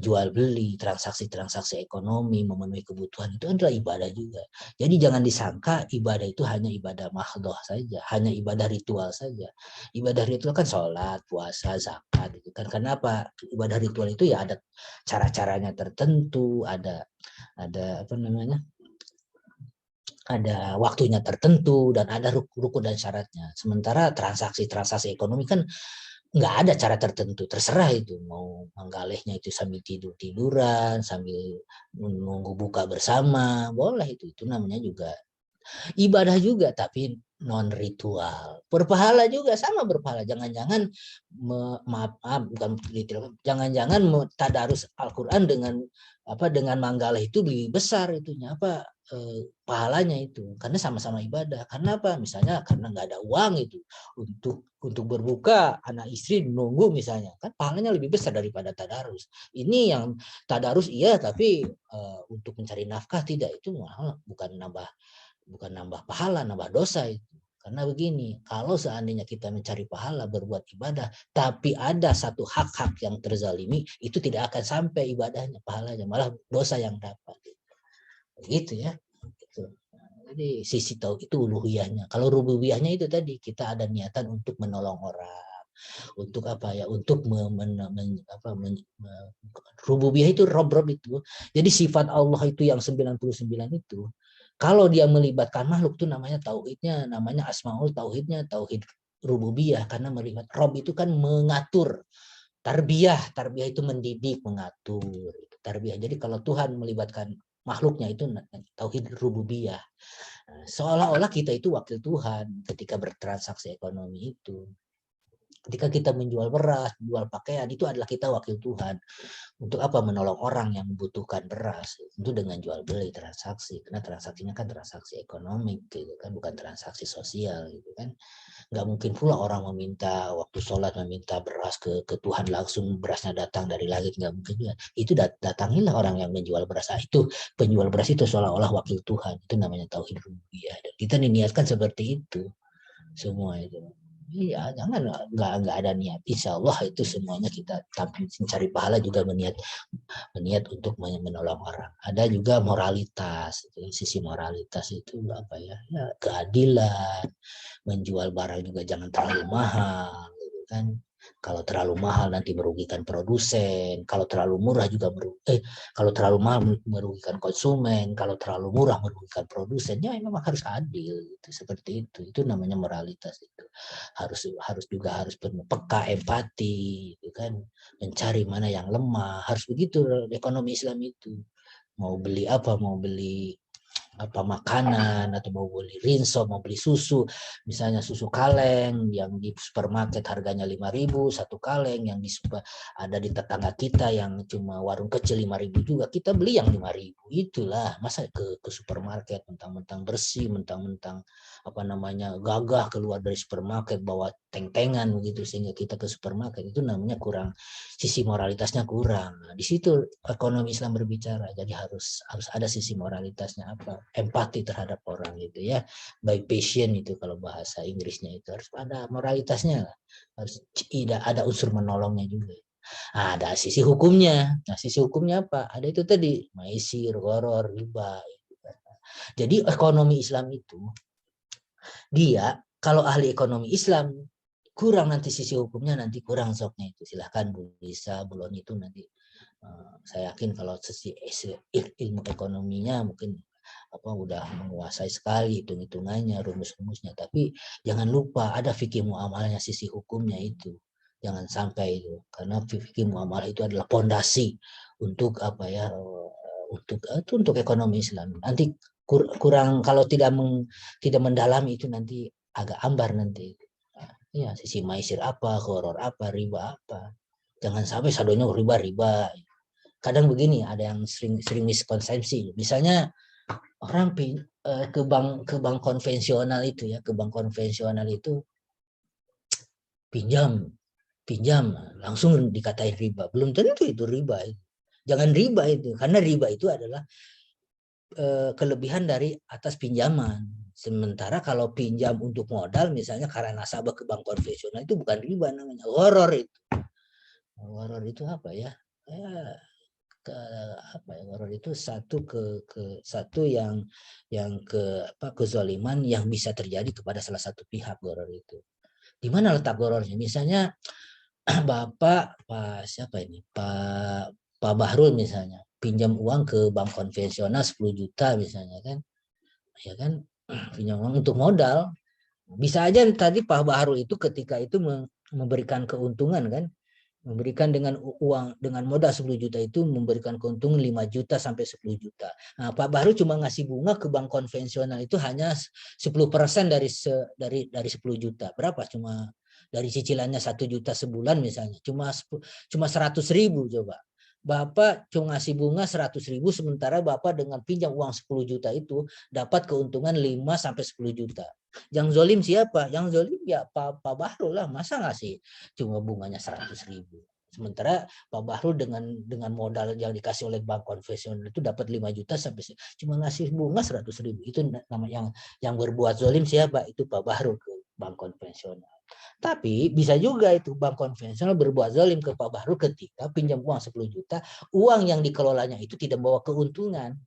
jual beli, transaksi ekonomi, memenuhi kebutuhan, itu adalah ibadah juga. Jadi jangan disangka ibadah itu hanya ibadah mahdhah saja, hanya ibadah ritual saja. Ibadah ritual kan sholat, puasa, zakat gitu kan. Kenapa? Ibadah ritual itu ya ada cara-caranya tertentu, ada ada waktunya tertentu, dan ada rukun dan syaratnya. Sementara transaksi ekonomi kan nggak ada cara tertentu, terserah itu mau menggalihnya itu sambil tiduran, sambil menunggu buka bersama, boleh itu namanya juga ibadah juga, tapi non ritual. Berpahala juga, sama berpahala. Jangan-jangan jangan-jangan tadarus Al-Qur'an dengan manggalih itu lebih besar itunya pahalanya itu, karena sama-sama ibadah. Karena apa? Misalnya karena nggak ada uang itu untuk berbuka, anak istri menunggu misalnya, kan pahalanya lebih besar daripada tadarus. Ini yang tadarus iya, tapi untuk mencari nafkah tidak, itu malah bukan nambah pahala, nambah dosa itu. Karena begini, kalau seandainya kita mencari pahala, berbuat ibadah, tapi ada satu hak-hak yang terzalimi, itu tidak akan sampai ibadahnya, pahalanya, malah dosa yang dapat. Gitu ya. Gitu. Jadi sisi tahu itu uluhiyahnya. Kalau rububiyahnya itu tadi, kita ada niatan untuk menolong orang, untuk untuk rububiyah itu rob itu. Jadi sifat Allah itu yang 99 itu, kalau dia melibatkan makhluk itu namanya tauhidnya, namanya asmaul tauhidnya, tauhid rububiyah karena melihat Rob itu kan mengatur. Tarbiyah itu mendidik, mengatur. Tarbiyah. Jadi kalau Tuhan melibatkan makhluknya itu tauhid rububiyah. Seolah-olah kita itu wakil Tuhan ketika bertransaksi ekonomi itu. Ketika kita menjual beras, menjual pakaian, itu adalah kita wakil Tuhan. Untuk apa? Menolong orang yang membutuhkan beras. Itu dengan jual beli, transaksi. Karena transaksinya kan transaksi ekonomi, gitu kan, bukan transaksi sosial, gitu kan. Nggak mungkin pula orang meminta waktu sholat meminta beras ke Tuhan langsung berasnya datang dari langit, nggak mungkin juga. Itu datangilah orang yang menjual beras. Itu penjual beras itu seolah-olah wakil Tuhan. Itu namanya tauhid rububiyah. Dan kita diniatkan seperti itu semua itu. Iya, jangan nggak ada niat. Insya Allah itu semuanya kita mencari pahala juga berniat untuk menolong orang. Ada juga moralitas, sisi moralitas itu apa ya? Ya keadilan, menjual barang juga jangan terlalu mahal, gitu kan? Kalau terlalu mahal nanti merugikan produsen, kalau terlalu murah juga kalau terlalu mahal merugikan konsumen, kalau terlalu murah merugikan produsen. Ya memang harus adil, gitu. Seperti itu. Itu namanya moralitas itu. Harus juga harus penuh peka, empati, gitu kan? Mencari mana yang lemah. Harus begitu ekonomi Islam itu. Mau beli apa, mau beli makanan atau mau beli rinso, mau beli susu, misalnya susu kaleng yang di supermarket harganya 5.000 satu kaleng, yang ada di tetangga kita yang cuma warung kecil 5.000 juga, kita beli yang 5.000. Itulah masa ke supermarket mentang-mentang bersih, mentang-mentang gagah keluar dari supermarket bawa teng-tengan begitu sehingga kita ke supermarket, itu namanya kurang, sisi moralitasnya kurang. Nah, di situ ekonomi Islam berbicara. Jadi harus ada sisi moralitasnya, apa? Empati terhadap orang gitu ya. By patient itu kalau bahasa Inggrisnya itu harus ada moralitasnya. Harus ada unsur menolongnya juga. Nah, ada sisi hukumnya. Nah, sisi hukumnya apa? Ada itu tadi, maisir, gharar, riba. Jadi ekonomi Islam itu dia kalau ahli ekonomi Islam kurang nanti sisi hukumnya, nanti kurang soknya itu. Silahkan Bu Lisa, Bulon itu nanti saya yakin kalau sisi ilmu ekonominya mungkin udah menguasai sekali hitung-hitungannya, rumus-rumusnya. Tapi jangan lupa ada fikih muamalahnya, sisi hukumnya itu. Jangan sampai itu, karena fikih muamalah itu adalah pondasi untuk untuk ekonomi Islam. Nanti kurang kalau tidak mendalami itu nanti agak ambar nanti. Ya, sisi maisir apa, horor apa, riba apa. Jangan sampai sadonya riba. Kadang begini, ada yang sering miskonsepsi. Misalnya orang ke bank konvensional itu ya, ke bank konvensional itu pinjam langsung dikatain riba. Belum tentu itu riba. Jangan riba itu, karena riba itu adalah kelebihan dari atas pinjaman. Sementara kalau pinjam untuk modal misalnya karena nasabah ke bank konvensional itu bukan riba, namanya horor itu. Horor itu apa ya? Horor itu satu yang kezaliman yang bisa terjadi kepada salah satu pihak. Horor itu. Di mana letak horornya? Misalnya Bapak Pak Bahrul misalnya pinjam uang ke bank konvensional 10 juta misalnya kan, ya kan, pinjam uang untuk modal. Bisa aja tadi Pak Bahrul itu ketika itu memberikan keuntungan kan, memberikan dengan uang, dengan modal 10 juta itu memberikan keuntungan 5 juta sampai 10 juta. Nah, Pak Bahrul cuma ngasih bunga ke bank konvensional itu hanya 10% dari 10 juta. Berapa? Cuma dari cicilannya 1 juta sebulan misalnya, cuma 100.000 coba. Bapak cuma ngasih bunga 100.000, sementara Bapak dengan pinjam uang 10 juta itu dapat keuntungan 5 sampai 10 juta. Yang zolim siapa? Yang zolim ya Pak Bahrul lah, masa ngasih cuma bunganya 100.000. Sementara Pak Bahrul dengan modal yang dikasih oleh bank konvensional itu dapat 5 juta sampai cuma ngasih bunga 100.000. Itu nama yang berbuat zolim siapa? Itu Pak Bahrul ke bank konvensional. Tapi bisa juga itu bank konvensional berbuat zalim ke Pak Bahrul ketika pinjam uang 10 juta, uang yang dikelolanya itu tidak bawa keuntungan.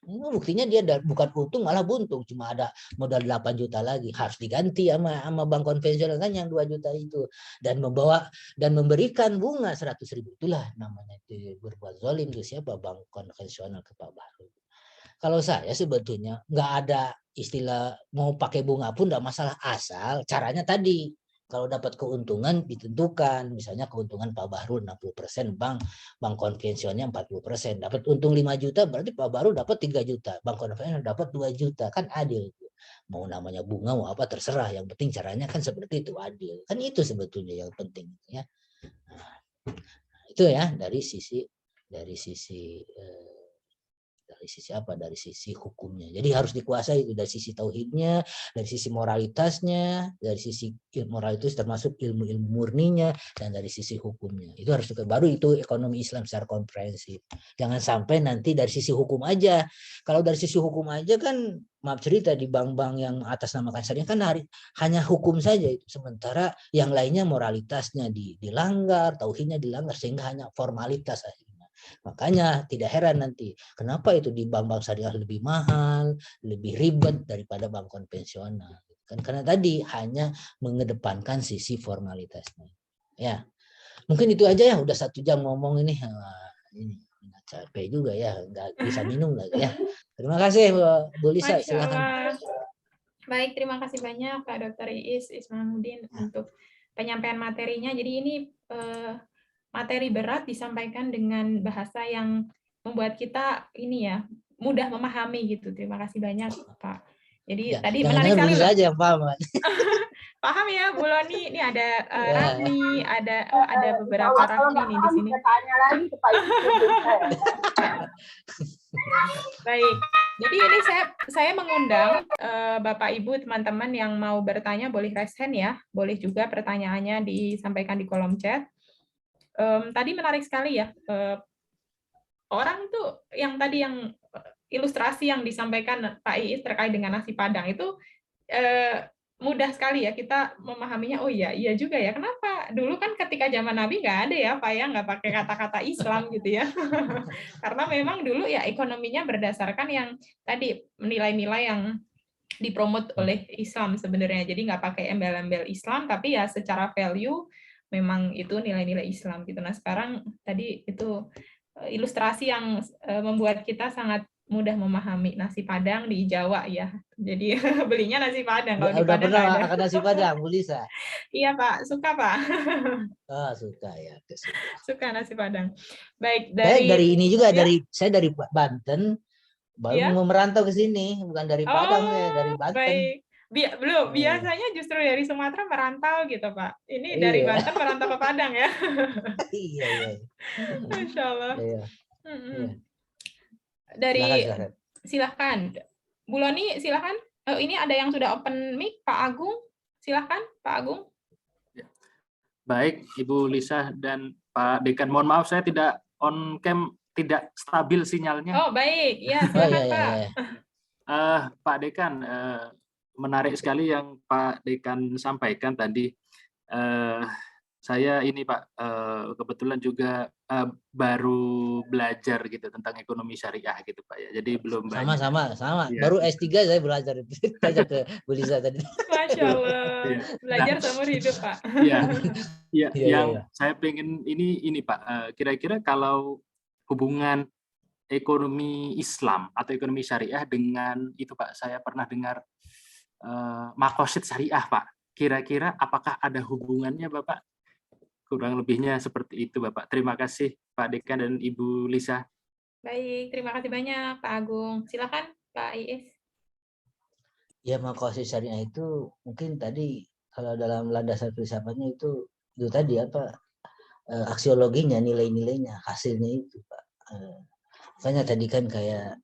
Buktinya dia bukan untung malah buntung, cuma ada modal 8 juta lagi, harus diganti sama bank konvensional kan yang 2 juta itu, dan memberikan bunga 100.000. Itulah namanya itu berbuat zalim. Itu siapa? Bank konvensional ke Pak Bahrul. Kalau saya sebetulnya nggak ada istilah mau pakai bunga pun nggak masalah, asal caranya tadi. Kalau dapat keuntungan ditentukan, misalnya keuntungan Pak Bahrul 60%, bank konvensionalnya 40%. Dapat untung 5 juta, berarti Pak Bahrul dapat 3 juta, bank konvensional dapat 2 juta, kan adil. Mau namanya bunga mau apa terserah, yang penting caranya kan seperti itu, adil. Kan itu sebetulnya yang penting ya. Nah, itu ya dari sisi apa, dari sisi hukumnya. Jadi harus dikuasai itu, dari sisi tauhidnya, dari sisi moralitasnya, dari sisi moralitas termasuk ilmu-ilmu murninya, dan dari sisi hukumnya. Itu harus baru itu ekonomi Islam secara komprehensif. Jangan sampai nanti dari sisi hukum aja. Kalau dari sisi hukum aja kan, maaf cerita, di bank-bank yang atas nama syariah kan hanya hukum saja itu, sementara yang lainnya moralitasnya dilanggar, tauhidnya dilanggar, sehingga hanya formalitas aja. Makanya tidak heran nanti kenapa itu di bank-bank syariah lebih mahal, lebih ribet daripada bank konvensional. Kan karena tadi hanya mengedepankan sisi formalitasnya. Ya, mungkin itu aja ya. Udah 1 jam ngomong ini. Ini capek juga ya, nggak bisa minum lagi ya. Terima kasih Bu Lisa, silakan. Baik, terima kasih banyak Pak Dr. Iis Ismamuddin untuk penyampaian materinya. Jadi ini materi berat disampaikan dengan bahasa yang membuat kita ini ya mudah memahami gitu. Terima kasih banyak Pak. Jadi Ya, tadi menarik sekali loh. aja paham. Paham ya Bu Loni, ini ada Rafni, ada beberapa Rafni nih di sini. Tanya lagi ke Pak Ibu. Baik. Jadi ini saya mengundang Bapak Ibu, teman-teman yang mau bertanya boleh raise hand ya. Boleh juga pertanyaannya disampaikan di kolom chat. Tadi menarik sekali ya, orang itu yang tadi yang ilustrasi yang disampaikan Pak Iis terkait dengan nasi Padang itu mudah sekali ya kita memahaminya. Oh iya juga ya, kenapa dulu kan ketika zaman Nabi nggak ada ya Pak ya, nggak pakai kata-kata Islam gitu ya. Karena memang dulu ya ekonominya berdasarkan yang tadi nilai-nilai yang dipromot oleh Islam sebenarnya, jadi nggak pakai embel-embel Islam, tapi ya secara value memang itu nilai-nilai Islam gitu. Nah sekarang tadi itu ilustrasi yang membuat kita sangat mudah memahami nasi Padang di Jawa ya. Jadi belinya nasi Padang. Kalau di Udah Padang pernah ada. makan nasi Padang, Bu Lisa? Iya Pak, suka Pak. Suka ya. Suka nasi Padang. Baik, dari ini juga, ya? saya dari Banten, baru ya? mau merantau ke sini, bukan dari Padang, dari Banten. Baik. Belum, biasanya justru dari Sumatera merantau gitu Pak. Ini dari Banten merantau ke Padang ya. Iya. Masya Allah. Iya. Dari silahkan Bu Loni, silahkan. Ini ada yang sudah open mic, Pak Agung. Silahkan Pak Agung. Baik Ibu Lisa dan Pak Dekan, mohon maaf saya tidak on cam, tidak stabil sinyalnya. Oh baik, ya silakan Pak. Pak Dekan, menarik sekali yang Pak Dekan sampaikan tadi. Saya ini Pak kebetulan juga baru belajar gitu tentang ekonomi syariah gitu Pak ya. Jadi belum banyak. Sama. Ya. Baru S3 saya belajar itu. Tanya ke Bu Lisa tadi. Masya Allah. Belajar seumur hidup Pak. Iya. Yang saya pengen ini Pak, kira-kira kalau hubungan ekonomi Islam atau ekonomi syariah dengan itu Pak, saya pernah dengar makosid syariah Pak. Kira-kira apakah ada hubungannya Bapak? Kurang lebihnya seperti itu Bapak. Terima kasih Pak Dekan dan Ibu Lisa. Baik, terima kasih banyak Pak Agung. Silakan Pak Iis. Ya, makosid syariah itu mungkin tadi kalau dalam landasan filsafatnya itu tadi apa, aksiologinya, nilai-nilainya, hasilnya itu Pak. Makanya tadi kan kayak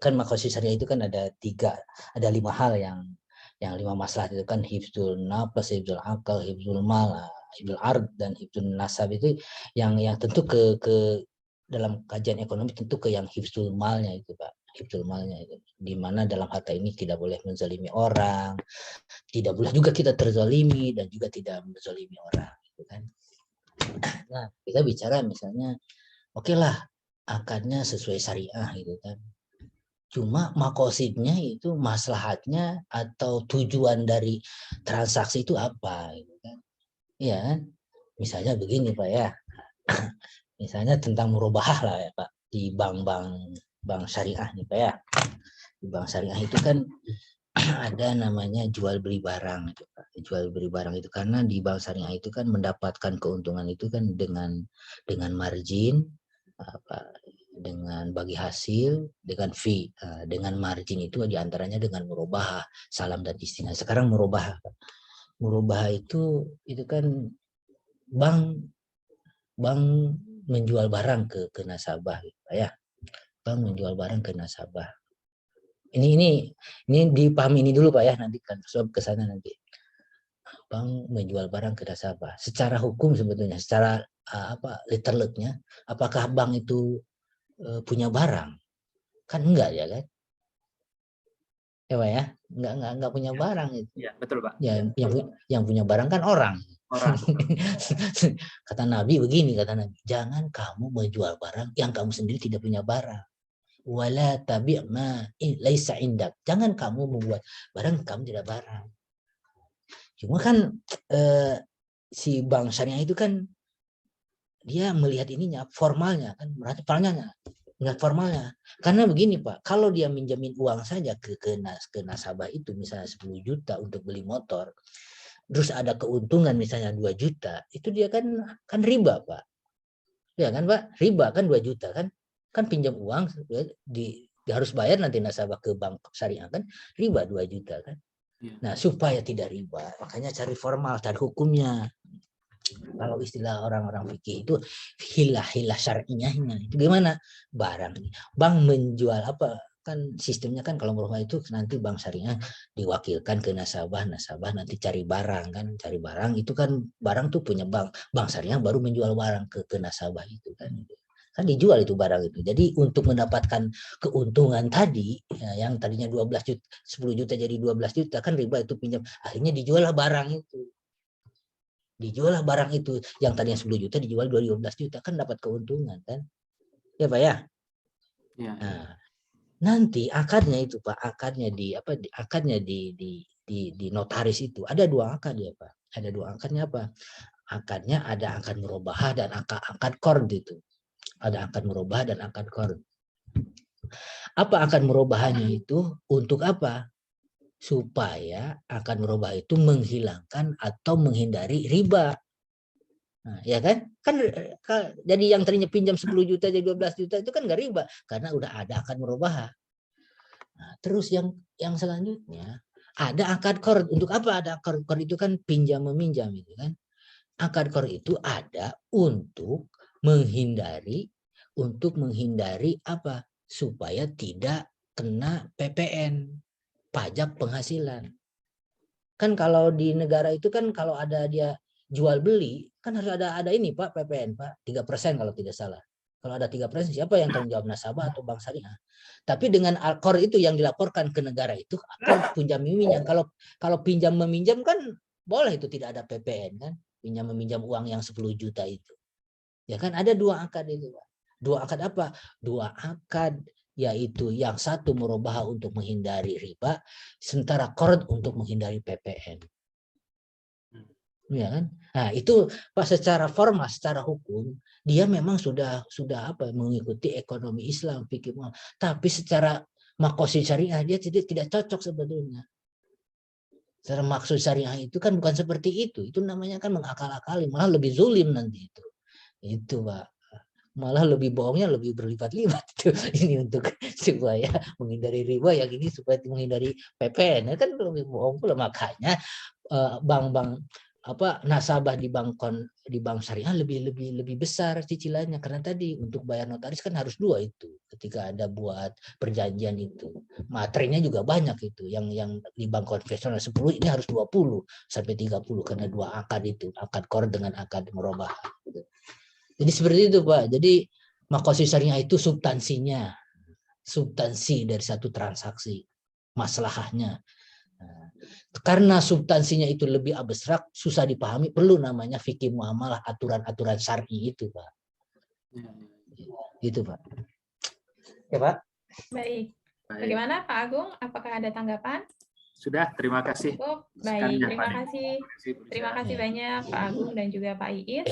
kan makosid syariah itu kan ada 5 hal yang 5 masalah itu kan, hifdzul nafs, hifdzul akal, hifdzul mal, hifdzul ard, dan hifdzul nasab. Itu yang tentu ke dalam kajian ekonomi tentu ke yang hifdzul malnya itu Pak, hifdzul malnya itu, di mana dalam harta ini tidak boleh menzalimi orang, tidak boleh juga kita terzalimi, dan juga tidak menzalimi orang gitu kan. Nah kita bicara misalnya oke lah akadnya sesuai syariah gitu kan. Cuma makosidnya itu maslahatnya atau tujuan dari transaksi itu apa gitu kan. Iya kan? Misalnya begini Pak ya. Misalnya tentang murabahah lah ya Pak. di bank syariah nih Pak ya. Di bank syariah itu kan ada namanya jual beli barang itu Pak. Jual beli barang itu karena di bank syariah itu kan mendapatkan keuntungan itu kan dengan margin apa, dengan bagi hasil, dengan fee, dengan margin itu diantaranya dengan murabahah, salam dan istinah. Sekarang murabahah, murabahah itu kan bank menjual barang ke nasabah, gitu, ya. Bank menjual barang ke nasabah. Ini dipahami ini dulu Pak ya, nanti kan ke sana nanti. Bank menjual barang ke nasabah. Secara hukum sebetulnya, secara literally-nya, apakah bank itu punya barang? Kan enggak ya kan? Ya Pak ya, enggak punya barang itu. Ya, betul Pak. Ya, yang punya barang kan orang. Kata Nabi begini, kata Nabi, jangan kamu menjual barang yang kamu sendiri tidak punya barang. Wala tabi' ma laisa indak. Jangan kamu membuat barang kamu tidak barang. Cuma kan si bank syariah itu kan dia melihat ininya, formalnya kan, melihat formalnya. Karena begini Pak, kalau dia minjamin uang saja ke nasabah itu misalnya 10 juta untuk beli motor, terus ada keuntungan misalnya 2 juta, itu dia kan riba Pak. Ya kan Pak, riba kan 2 juta kan pinjam uang harus bayar nanti nasabah ke bank syariah kan riba 2 juta kan. Nah, supaya tidak riba, makanya cari formal, cari hukumnya. Kalau istilah orang-orang fikih itu hilah syar'iyahnya. Itu gimana? Bank menjual apa? Kan sistemnya kan kalau merubah itu nanti bank syariah diwakilkan ke nasabah nanti cari barang kan, cari barang itu kan barang tuh punya bank syariah baru menjual barang ke nasabah itu kan dijual itu barang itu. Jadi untuk mendapatkan keuntungan tadi ya, yang tadinya 12 juta 10 juta jadi 12 juta kan riba itu pinjam, akhirnya dijuallah barang itu. Dijuallah barang itu yang tadinya 10 juta dijual 12 juta kan dapat keuntungan kan. Ya Pak ya? Ya. Nah, nanti akadnya itu Pak, akadnya di notaris itu ada 2 akad ya Pak. Ada 2 akadnya apa? Akadnya ada akad murabahah dan akad qard itu. Ada akad murabahah dan akad qard. Apa akad murabahannya itu? Untuk apa? Supaya akad murabahah itu menghilangkan atau menghindari riba. Nah, ya kan? Jadi yang tadinya pinjam 10 juta jadi 12 juta itu kan nggak riba karena udah ada akad murabahah. Nah, terus yang selanjutnya ada akad qard. Untuk apa ada akad qard? Itu kan pinjam meminjam itu kan. Akad qard itu ada untuk menghindari apa? Supaya tidak kena PPN, pajak penghasilan. Kan kalau di negara itu kan kalau ada dia jual beli kan harus ada ini Pak, PPN Pak, 3% kalau tidak salah. Kalau ada 3% siapa yang tanggung jawab, nasabah atau bank syariah? Tapi dengan qard itu yang dilaporkan ke negara itu apa pinjam meminjam. Kalau pinjam meminjam kan boleh itu tidak ada PPN kan, pinjam meminjam uang yang 10 juta itu. Ya kan ada 2 akad itu Pak. 2 akad apa? 2 akad, yaitu yang satu murabahah untuk menghindari riba, sementara qard untuk menghindari PPN. Ya kan? Nah, itu Pak secara formal, secara hukum dia memang sudah mengikuti ekonomi Islam, fikih Muhammad. Tapi secara maqasid syariah dia tidak cocok sebetulnya. Secara maksud syariah itu kan bukan seperti itu. Itu namanya kan mengakal-akali, malah lebih zulim nanti itu. Itu Pak. Malah lebih bohongnya lebih berlipat-lipat itu. Ini untuk supaya menghindari riba, yang ini supaya menghindari PPN. Kan lebih bohong pula, makanya bank-bank nasabah di bank syariah lebih besar cicilannya karena tadi untuk bayar notaris kan harus 2 itu ketika ada buat perjanjian itu. Materinya juga banyak itu. Yang di bank konvensional 10 ini harus 20 sampai 30 karena 2 akad itu, akad qard dengan akad murabahah gitu. Jadi seperti itu Pak. Jadi maqasid syariah itu substansi dari satu transaksi, maslahahnya. Nah, karena substansinya itu lebih abstrak, susah dipahami, perlu namanya fikih muamalah, aturan-aturan syar'i itu Pak. Gitu Pak. Ya Pak. Baik. Bagaimana Pak Agung? Apakah ada tanggapan? Sudah, terima kasih. Baik, terima kasih banyak Pak Agung dan juga Pak Iis.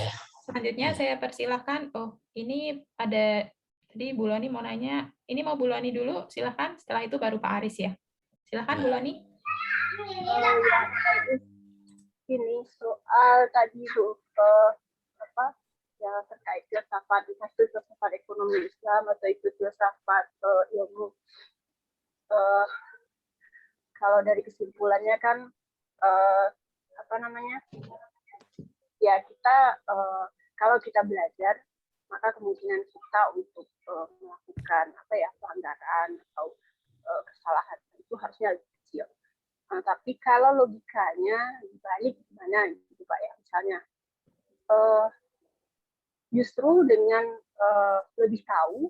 Selanjutnya saya persilahkan, ini ada Tadi Bu Loni mau nanya, ini mau Bu Loni dulu, silahkan. Setelah itu baru Pak Aris ya. Silahkan Bu Loni. Ini soal tadi Bu, apa yang terkait filsafat, itu filsafat ekonomi Islam atau itu filsafat ilmu. Kalau dari kesimpulannya kan apa namanya? Ya kita kalau kita belajar, maka kemungkinan kita untuk melakukan apa ya pelanggaran atau kesalahan itu harusnya lebih kecil. Tapi kalau logikanya dibalik gimana gitu Pak ya, misalnya justru dengan lebih tahu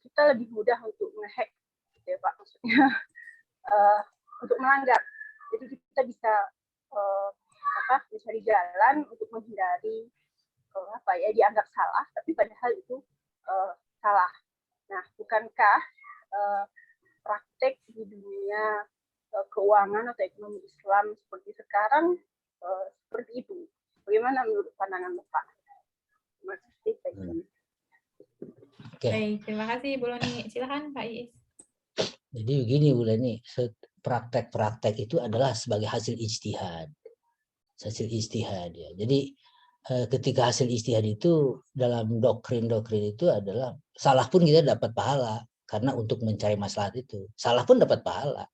kita lebih mudah untuk ngehack gitu ya Pak, maksudnya untuk melanggar. Jadi kita bisa mencari jalan untuk menghindari apa ya dianggap salah, tapi padahal itu salah. Nah, bukankah praktek di dunia keuangan atau ekonomi Islam seperti sekarang seperti itu? Bagaimana menurut pandangan Bapak? Terima kasih. Baik, terima kasih Bu Loni. Silakan Pak Iis. Jadi begini Bu Leni, praktek-praktek itu adalah sebagai hasil ijtihad. Hasil ijtihad ya. Jadi ketika hasil ijtihad itu dalam doktrin-doktrin itu adalah salah pun kita dapat pahala karena untuk mencari maslahat itu. Salah pun dapat pahala.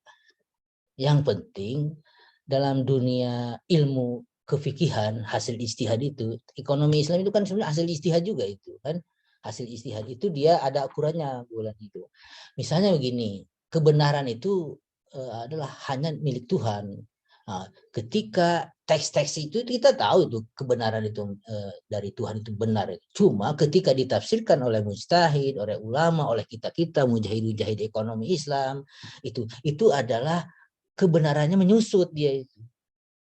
Yang penting dalam dunia ilmu kefikihan hasil ijtihad itu, ekonomi Islam itu kan sebenarnya hasil ijtihad juga itu kan. Hasil ijtihad itu dia ada ukurannya bulan itu. Misalnya begini, kebenaran itu adalah hanya milik Tuhan. Nah, ketika teks-teks itu kita tahu itu kebenaran itu dari Tuhan itu benar. Cuma ketika ditafsirkan oleh mujtahid, oleh ulama, oleh kita mujahid ekonomi Islam, itu adalah kebenarannya menyusut dia itu.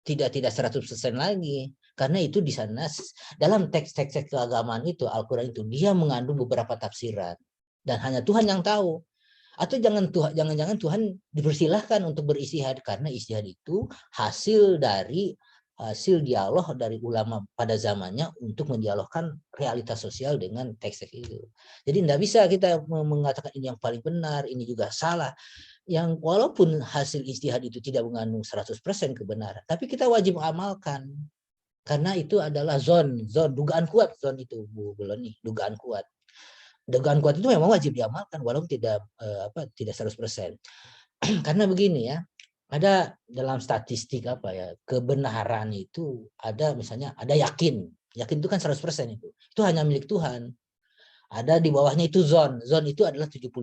Tidak 100% lagi. Karena itu di sana dalam teks-teks keagamaan itu Al-Qur'an itu dia mengandung beberapa tafsiran dan hanya Tuhan yang tahu. Atau jangan-jangan Tuhan dipersilahkan untuk beristihad karena istihad itu hasil dialog dari ulama pada zamannya untuk mendialogkan realitas sosial dengan teks-teks itu. Jadi tidak bisa kita mengatakan ini yang paling benar, ini juga salah. Yang walaupun hasil istihad itu tidak mengandung 100% kebenaran, tapi kita wajib mengamalkan. Karena itu adalah dugaan kuat itu Bu Loni, dugaan kuat. Dugaan kuat itu memang wajib diamalkan walaupun tidak 100%. Karena begini ya, ada dalam statistik kebenaran itu ada misalnya ada yakin itu kan 100% itu hanya milik Tuhan. Ada di bawahnya itu zon itu adalah 75%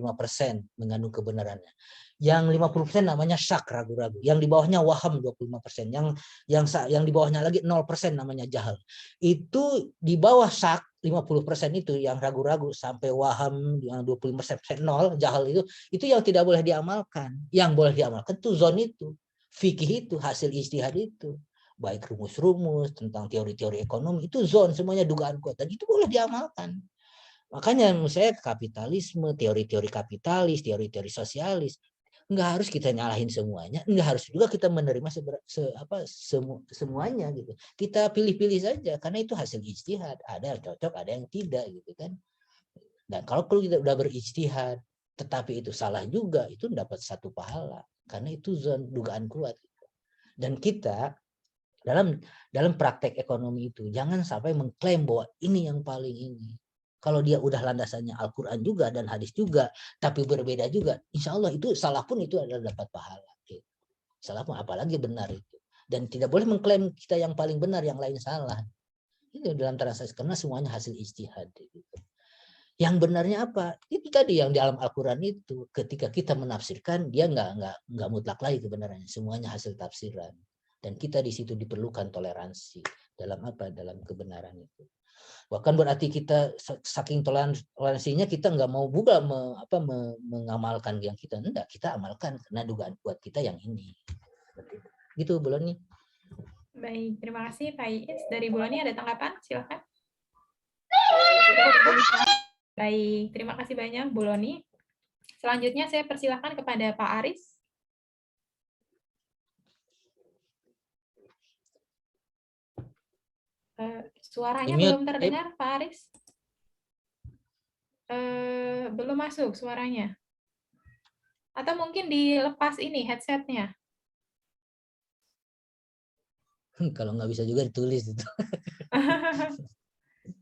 mengandung kebenarannya. Yang 50% namanya syak, ragu-ragu. Yang di bawahnya waham 25%. Yang di bawahnya lagi 0% namanya jahal. Itu di bawah syak 50% itu yang ragu-ragu sampai waham yang 25% 0 jahal itu yang tidak boleh diamalkan. Yang boleh diamalkan itu zon itu. Fikih itu hasil ijtihad itu. Baik rumus-rumus tentang teori-teori ekonomi itu zon semuanya dugaan kuat dan itu boleh diamalkan. Makanya saya kapitalisme, teori-teori kapitalis, teori-teori sosialis, nggak harus kita nyalahin semuanya, nggak harus juga kita menerima semuanya gitu. Kita pilih-pilih saja karena itu hasil ijtihad, ada yang cocok, ada yang tidak gitu kan. Dan kalau kita udah berijtihad, tetapi itu salah juga, itu dapat satu pahala karena itu dugaan kuat. Dan kita dalam praktek ekonomi itu jangan sampai mengklaim bahwa ini yang paling ini. Kalau dia udah landasannya Al-Quran juga dan hadis juga, tapi berbeda juga, insya Allah itu salah pun itu adalah dapat pahala. Salah pun apalagi benar itu. Dan tidak boleh mengklaim kita yang paling benar, yang lain salah. Itu dalam transaksi, karena semuanya hasil ijtihad. Yang benarnya apa? Itu tadi yang di alam Al-Quran itu. Ketika kita menafsirkan, dia nggak mutlak lagi kebenarannya. Semuanya hasil tafsiran. Dan kita di situ diperlukan toleransi dalam kebenaran itu. Bahkan berarti kita saking toleransinya kita nggak mau juga mengamalkan yang kita enggak, kita amalkan karena dugaan kuat kita yang ini. Gitu Bu Loni. Baik, terima kasih Pak Iis. Dari Bu Loni ada tanggapan? Silakan. Baik, terima kasih banyak Bu Loni. Selanjutnya saya persilahkan kepada Pak Aris. Suaranya belum terdengar, Pak Aris. Belum masuk suaranya. Atau mungkin dilepas ini headsetnya. Kalau nggak bisa juga ditulis itu.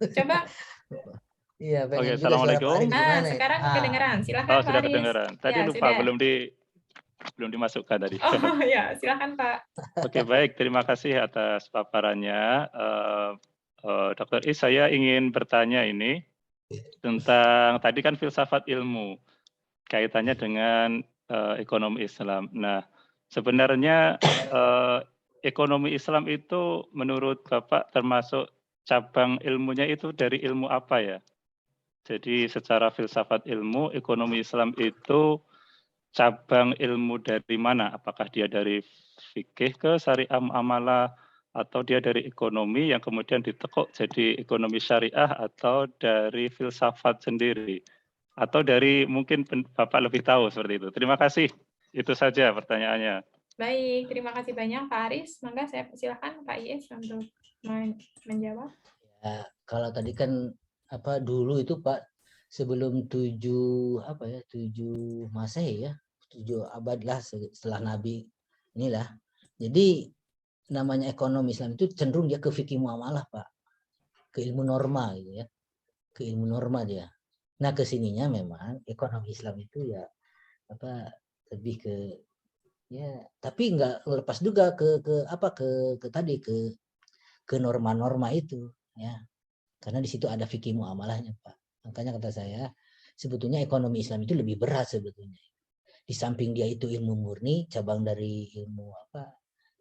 Coba. Iya, Oke, pengen juga suara Pak Assalamualaikum. Arif gimana itu. Sekarang kedengeran. Silakan Oh, Pak sudah Aris. kedengaran. Tadi Ya, lupa, sudah. belum dimasukkan tadi. Oh ya, silakan Pak. Oke, baik. Terima kasih atas paparannya. Dr. Is, saya ingin bertanya ini tentang tadi kan filsafat ilmu kaitannya dengan ekonomi Islam. Nah, sebenarnya ekonomi Islam itu menurut Bapak termasuk cabang ilmunya itu dari ilmu apa ya? Jadi secara filsafat ilmu, ekonomi Islam itu cabang ilmu dari mana? Apakah dia dari fikih ke syariah muamalah, atau dia dari ekonomi yang kemudian ditekuk jadi ekonomi syariah, atau dari filsafat sendiri? Atau dari mungkin Bapak lebih tahu seperti itu. Terima kasih. Itu saja pertanyaannya. Baik, terima kasih banyak Pak Aris. Mangga saya persilahkan Pak Is untuk menjawab. Ya, kalau tadi kan dulu itu Pak, sebelum 7 Masehi ya, 7 abad lah setelah Nabi inilah. Jadi namanya ekonomi Islam itu cenderung dia ke fikih muamalah Pak, ke ilmu norma gitu ya, ke ilmu norma dia. Nah kesininya memang ekonomi Islam itu ya lebih ke ya, tapi nggak lepas juga ke tadi ke norma-norma itu ya. Karena di situ ada fikih muamalahnya Pak. Makanya kata saya, sebetulnya ekonomi Islam itu lebih berat sebetulnya. Di samping dia itu ilmu murni, cabang dari ilmu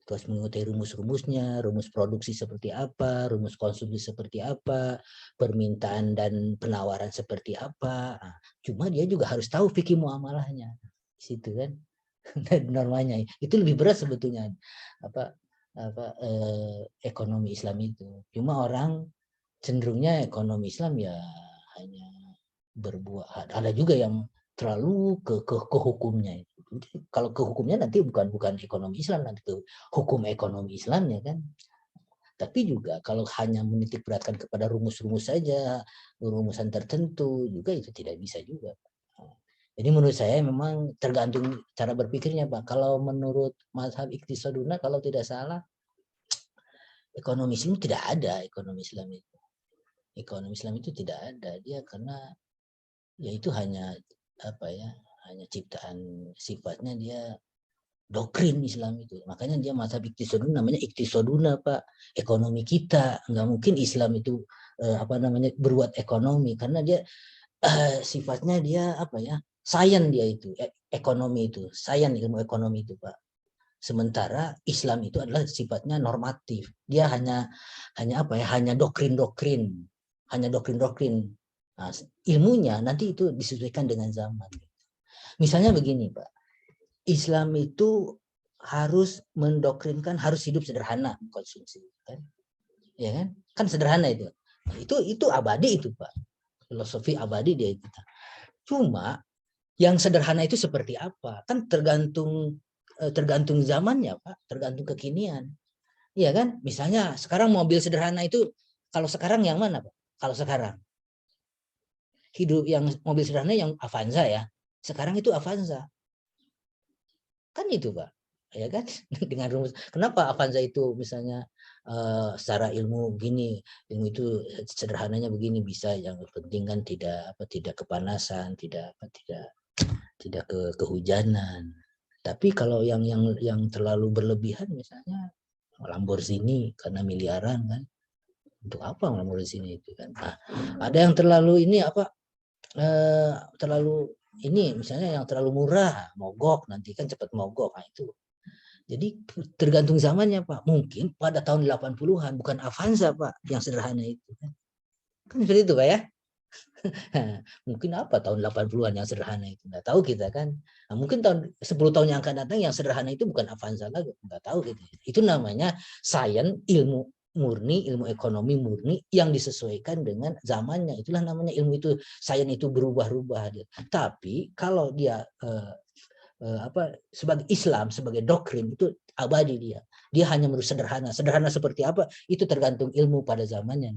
terus mengikuti rumus-rumusnya, rumus produksi seperti apa, rumus konsumsi seperti apa, permintaan dan penawaran seperti apa. Nah, cuma dia juga harus tahu fikih muamalahnya. Di situ kan. Normanya. Itu lebih berat sebetulnya ekonomi Islam itu. Cuma orang cenderungnya ekonomi Islam ya hanya berbuat, ada juga yang terlalu ke hukumnya itu. Kalau ke hukumnya nanti bukan ekonomi Islam, nanti ke hukum ekonomi Islamnya kan. Tapi juga kalau hanya menitik beratkan kepada rumus-rumus saja, rumusan tertentu juga itu tidak bisa juga. Jadi menurut saya memang tergantung cara berpikirnya Pak. Kalau menurut mazhab Iqtisaduna kalau tidak salah, ekonomi Islam tidak ada ekonomi Islam itu. Ekonomi Islam itu tidak ada dia, karena ya itu hanya hanya ciptaan, sifatnya dia doktrin Islam itu. Makanya dia mazhab Iqtisaduna, namanya Iqtisaduna Pak, ekonomi kita. Nggak mungkin Islam itu berbuat ekonomi, karena dia sifatnya dia sains dia itu, ekonomi itu, sains ilmu ekonomi itu Pak. Sementara Islam itu adalah sifatnya normatif. Dia hanya doktrin-doktrin. Hanya doktrin-doktrin. Nah, ilmunya nanti itu disesuaikan dengan zaman. Misalnya begini Pak, Islam itu harus mendoktrinkan harus hidup sederhana konsumsi, kan? Ya kan? Kan sederhana itu. Nah, itu abadi itu Pak. Filosofi abadi dia itu. Cuma yang sederhana itu seperti apa? Kan tergantung zamannya Pak, tergantung kekinian. Iya kan? Misalnya sekarang mobil sederhana itu, kalau sekarang yang mana Pak? Kalau sekarang hidup yang mobil sederhana yang Avanza ya. Sekarang itu Avanza. Kan itu Pak. Ya kan? Dengan rumus. Kenapa Avanza itu misalnya secara ilmu begini, ilmu itu sederhananya begini bisa, yang penting kan tidak kepanasan, tidak kehujanan. Tapi kalau yang terlalu berlebihan misalnya Lamborghini karena miliaran kan. Untuk apa Lamborghini itu kan? Nah, ada yang terlalu ini terlalu ini misalnya yang terlalu murah, mogok, nanti kan cepat mogok. Nah, itu. Jadi tergantung zamannya Pak. Mungkin pada tahun 80-an bukan Avanza Pak yang sederhana itu kan. Kan seperti itu Pak ya. Mungkin apa tahun 80-an yang sederhana itu, nggak tahu kita kan. Nah, mungkin 10 tahun yang akan datang yang sederhana itu bukan Avanza lagi, nggak tahu kita. Itu namanya sains, ilmu murni, ilmu ekonomi murni yang disesuaikan dengan zamannya. Itulah namanya ilmu itu, sains itu berubah-ubah. Tapi kalau dia sebagai Islam, sebagai doktrin itu abadi dia. Dia hanya menurut sederhana. Sederhana seperti apa? Itu tergantung ilmu pada zamannya.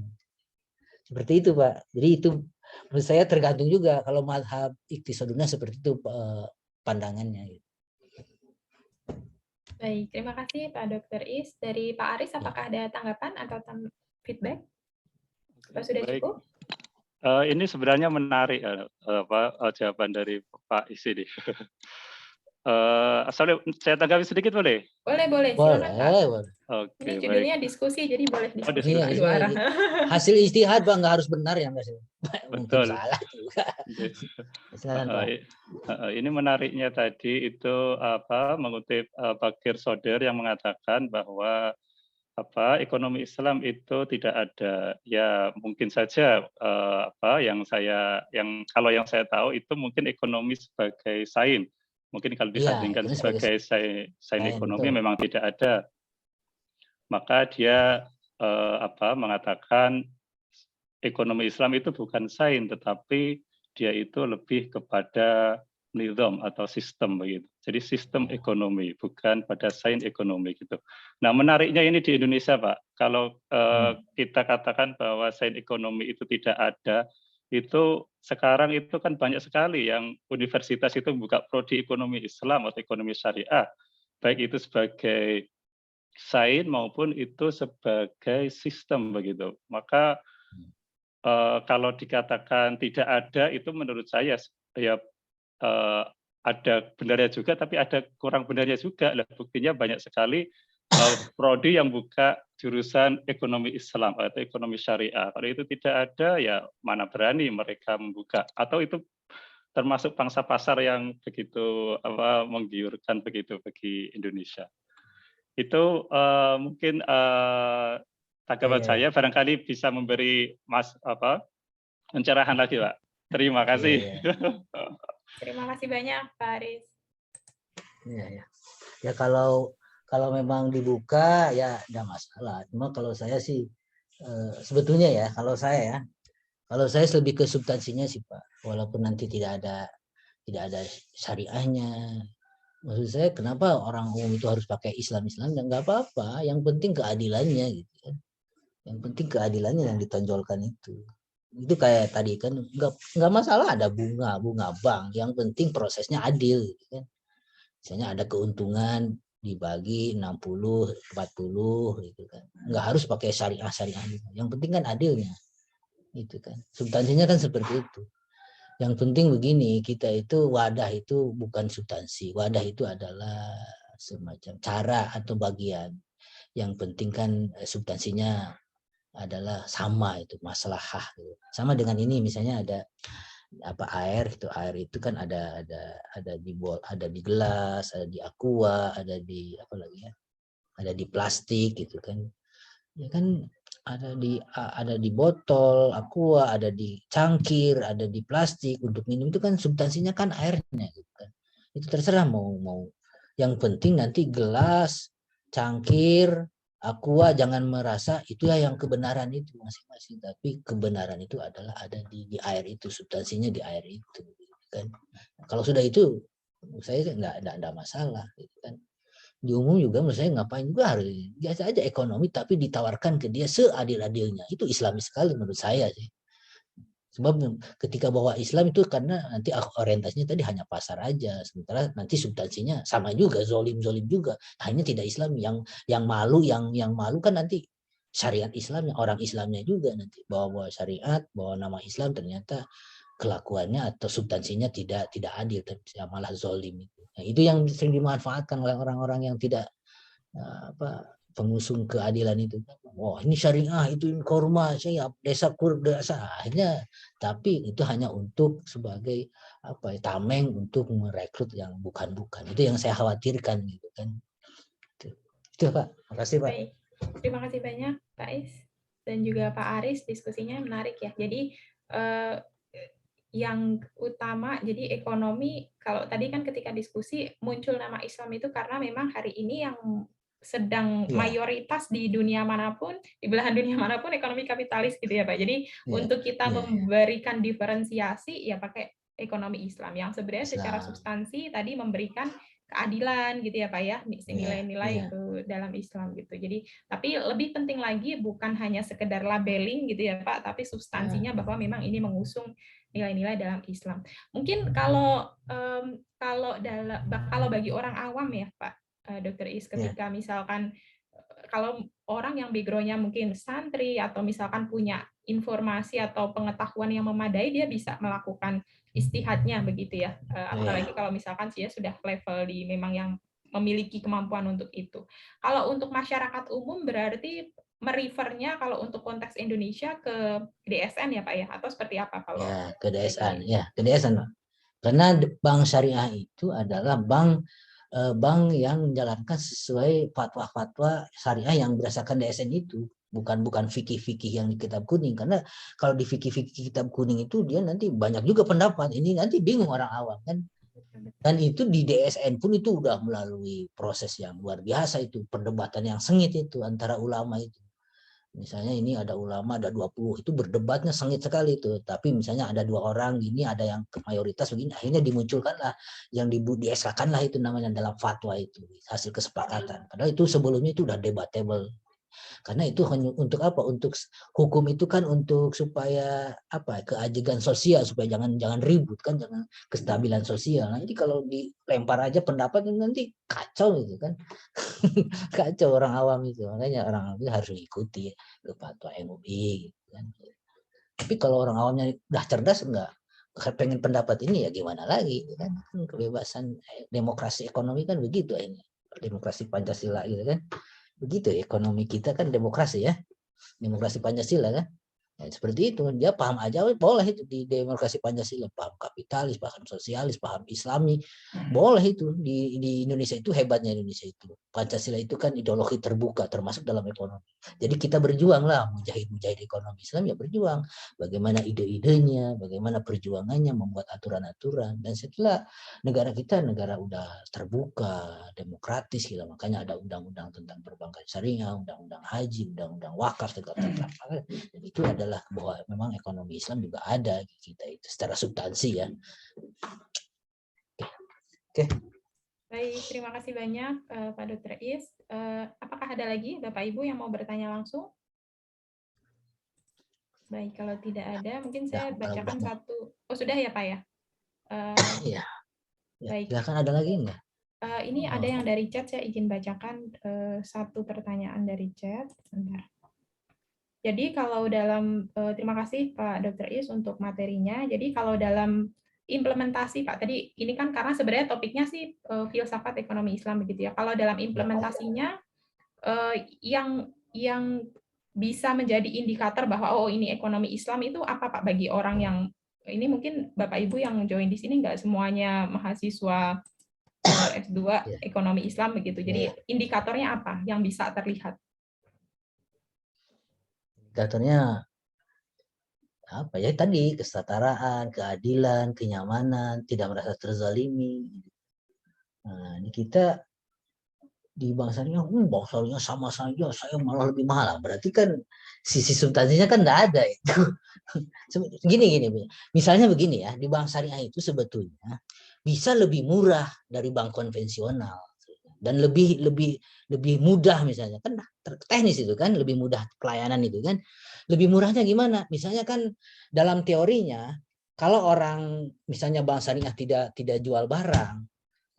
Seperti itu Pak. Jadi itu menurut saya tergantung juga kalau mazhab Iqtisadiyah seperti itu pandangannya. Baik, terima kasih Pak Dr. Is. Dari Pak Aris, apakah ada tanggapan atau feedback? Apa sudah Baik. cukup? Ini sebenarnya menarik jawaban dari Pak Is ini. Asal saya tanggapi sedikit boleh? Boleh, silakan Pak. Oke, ini judulnya baik. diskusi, jadi boleh diskusi diskusi. dua arah. Hasil istihad Pak, nggak harus benar ya Mas. Mungkin Betul. salah juga. Silakan Pak. Ini menariknya tadi itu mengutip Bakir Soder yang mengatakan bahwa ekonomi Islam itu tidak ada. Ya mungkin saja kalau yang saya tahu itu mungkin ekonomi sebagai sains. Mungkin kalau disandingkan sebagai sains ekonomi betul. Memang tidak ada. Maka dia mengatakan ekonomi Islam itu bukan sains, tetapi dia itu lebih kepada nizam atau sistem begitu. Jadi sistem ekonomi, bukan pada sains ekonomi gitu. Nah, menariknya ini di Indonesia, Pak. Kalau kita katakan bahwa sains ekonomi itu tidak ada, itu sekarang itu kan banyak sekali yang universitas itu buka prodi ekonomi Islam atau ekonomi syariah, baik itu sebagai sains maupun itu sebagai sistem begitu. Maka kalau dikatakan tidak ada, itu menurut saya ya ada benarnya juga, tapi ada kurang benarnya juga. Buktinya banyak sekali prodi yang buka jurusan ekonomi Islam atau ekonomi syariah. Kalau itu tidak ada, ya mana berani mereka membuka. Atau itu termasuk pangsa pasar yang begitu menggiurkan begitu bagi Indonesia. Itu mungkin tanggapan saya, barangkali bisa memberi pencerahan lagi, Pak. Terima kasih. Terima kasih banyak, Pak Aris. Ya kalau memang dibuka ya tidak masalah. Cuma kalau saya sih sebetulnya ya kalau saya lebih ke substansinya sih Pak. Walaupun nanti tidak ada syariahnya. Maksud saya kenapa orang umum itu harus pakai Islam dan nggak apa-apa. Yang penting keadilannya gitu kan. Yang penting keadilannya yang ditonjolkan itu. Itu kayak tadi kan nggak masalah ada bunga bank. Yang penting prosesnya adil gitu kan. Misalnya ada keuntungan dibagi 60 40 gitu kan. Nggak harus pakai syariah juga. Yang penting kan adilnya. Gitu kan. Substansinya kan seperti itu. Yang penting begini, kita itu wadah itu bukan substansi. Wadah itu adalah semacam cara atau bagian. Yang penting kan substansinya adalah sama itu maslahah. Sama dengan ini misalnya ada air itu kan ada di gelas, ada di aqua, ada di ada di plastik gitu kan. Ya kan ada di botol aqua, ada di cangkir, ada di plastik untuk minum itu kan substansinya kan airnya gitu kan. Itu terserah mau yang penting nanti gelas, cangkir, aqua jangan merasa itu ya yang kebenaran itu masing-masing, tapi kebenaran itu adalah ada di air itu, substansinya di air itu gitu kan. Kalau sudah itu saya enggak ada masalah gitu kan. Di umum juga menurut saya ngapain juga harus biasa aja ekonomi tapi ditawarkan ke dia seadil-adilnya. Itu Islami sekali menurut saya sih. Sebab ketika bawa Islam itu karena nanti orientasinya tadi hanya pasar aja, sementara nanti substansinya sama juga, zolim juga. Hanya tidak Islam yang malu kan nanti syariat Islamnya, orang Islamnya juga nanti bawa syariat, bawa nama Islam ternyata kelakuannya atau substansinya tidak adil, malah zolim. Nah, itu yang sering dimanfaatkan oleh orang-orang yang tidak pengusung keadilan itu. Wah, ini syariah, itu korma, saya desa akhirnya, tapi itu hanya untuk sebagai tameng untuk merekrut yang bukan. Itu yang saya khawatirkan gitu kan. Itu Pak. Makasih Pak. Baik. Terima kasih banyak Pak Is dan juga Pak Aris, diskusinya menarik ya. Jadi yang utama, jadi ekonomi, kalau tadi kan ketika diskusi muncul nama Islam itu karena memang hari ini yang sedang mayoritas di dunia manapun, di belahan dunia manapun ekonomi kapitalis gitu ya Pak. Jadi untuk kita memberikan diferensiasi ya pakai ekonomi Islam yang sebenarnya secara substansi tadi memberikan keadilan gitu ya Pak ya, nilai-nilai itu dalam Islam gitu. Jadi tapi lebih penting lagi bukan hanya sekedar labeling gitu ya Pak, tapi substansinya bahwa memang ini mengusung nilai-nilai dalam Islam. Mungkin kalau bagi orang awam ya Pak Dr. Is, ketika misalkan kalau orang yang background-nya mungkin santri atau misalkan punya informasi atau pengetahuan yang memadai, dia bisa melakukan istihadnya begitu ya. Apalagi kalau misalkan dia sudah level di memang yang memiliki kemampuan untuk itu. Kalau untuk masyarakat umum berarti merefernya kalau untuk konteks Indonesia ke DSN ya Pak ya, atau seperti apa kalau? Ya, ke DSN ya, ke DSN Pak. Karena bank syariah itu adalah bank yang menjalankan sesuai fatwa-fatwa syariah yang berdasarkan DSN itu, bukan fikih-fikih yang di kitab kuning. Karena kalau di fikih-fikih kitab kuning itu dia nanti banyak juga pendapat, ini nanti bingung orang awam kan. Dan itu di DSN pun itu udah melalui proses yang luar biasa, itu perdebatan yang sengit itu antara ulama itu. Misalnya ini ada ulama, ada 20, itu berdebatnya sengit sekali itu. Tapi misalnya ada 2 orang, ini ada yang mayoritas begini, akhirnya dimunculkanlah yang dieskakanlah itu namanya dalam fatwa itu, hasil kesepakatan. Padahal itu sebelumnya itu udah debatable. Karena itu hanya untuk apa? Untuk hukum itu kan untuk supaya apa? Keajegan sosial, supaya jangan ribut kan, jangan kestabilan sosial. Nah, jadi kalau dilempar aja pendapat nanti kacau gitu kan. Kacau orang awam itu. Makanya orang awam itu harus mengikuti fatwa MUI gitu kan. Tapi kalau orang awamnya udah cerdas enggak pengen pendapat ini ya gimana lagi gitu kan. Kebebasan demokrasi ekonomi kan begitu ini. Demokrasi Pancasila gitu kan. Begitu ekonomi kita kan demokrasi ya, demokrasi Pancasila kan. Nah, seperti itu dia paham aja boleh itu di demokrasi Pancasila, paham kapitalis, paham sosialis, paham Islami, boleh itu di Indonesia. Itu hebatnya Indonesia itu, Pancasila itu kan ideologi terbuka termasuk dalam ekonomi. Jadi kita berjuang lah, mujahid ekonomi Islam ya berjuang bagaimana ide-idenya, bagaimana perjuangannya membuat aturan-aturan. Dan setelah negara kita negara udah terbuka demokratis gitu, makanya ada undang-undang tentang perbankan syariah, undang-undang haji, undang-undang wakaf, dan itu adalah bahwa memang ekonomi Islam juga ada di kita itu secara substansi ya. Oke. Baik, terima kasih banyak Pak Dr. Is. Apakah ada lagi Bapak Ibu yang mau bertanya langsung? Baik, kalau tidak ada, mungkin saya bacakan satu. Oh, sudah ya Pak ya? Iya. Baik. Silakan, ada lagi enggak? Ini ada yang dari chat, saya izin bacakan satu pertanyaan dari chat. Sebentar. Jadi kalau dalam, terima kasih Pak Dr. Is untuk materinya. Jadi kalau dalam implementasi Pak, tadi ini kan karena sebenarnya topiknya sih filsafat ekonomi Islam begitu ya. Kalau dalam implementasinya yang bisa menjadi indikator bahwa oh ini ekonomi Islam itu apa Pak bagi orang yang ini mungkin Bapak Ibu yang join di sini nggak semuanya mahasiswa S2 ekonomi Islam begitu. Jadi indikatornya apa yang bisa terlihat? Indikatornya apa ya tadi, kesetaraan, keadilan, kenyamanan, tidak merasa terzalimi. Nah, ini kita di Bank Syariah, Bank Syariah sama saja, saya malah lebih mahal. Berarti kan sisi substansinya kan enggak ada itu. Gini, misalnya begini ya, di Bank Syariah itu sebetulnya bisa lebih murah dari bank konvensional dan lebih mudah, misalnya kan teknis itu kan, lebih mudah pelayanan itu kan. Lebih murahnya gimana? Misalnya kan dalam teorinya kalau orang misalnya Bank Syariah tidak jual barang,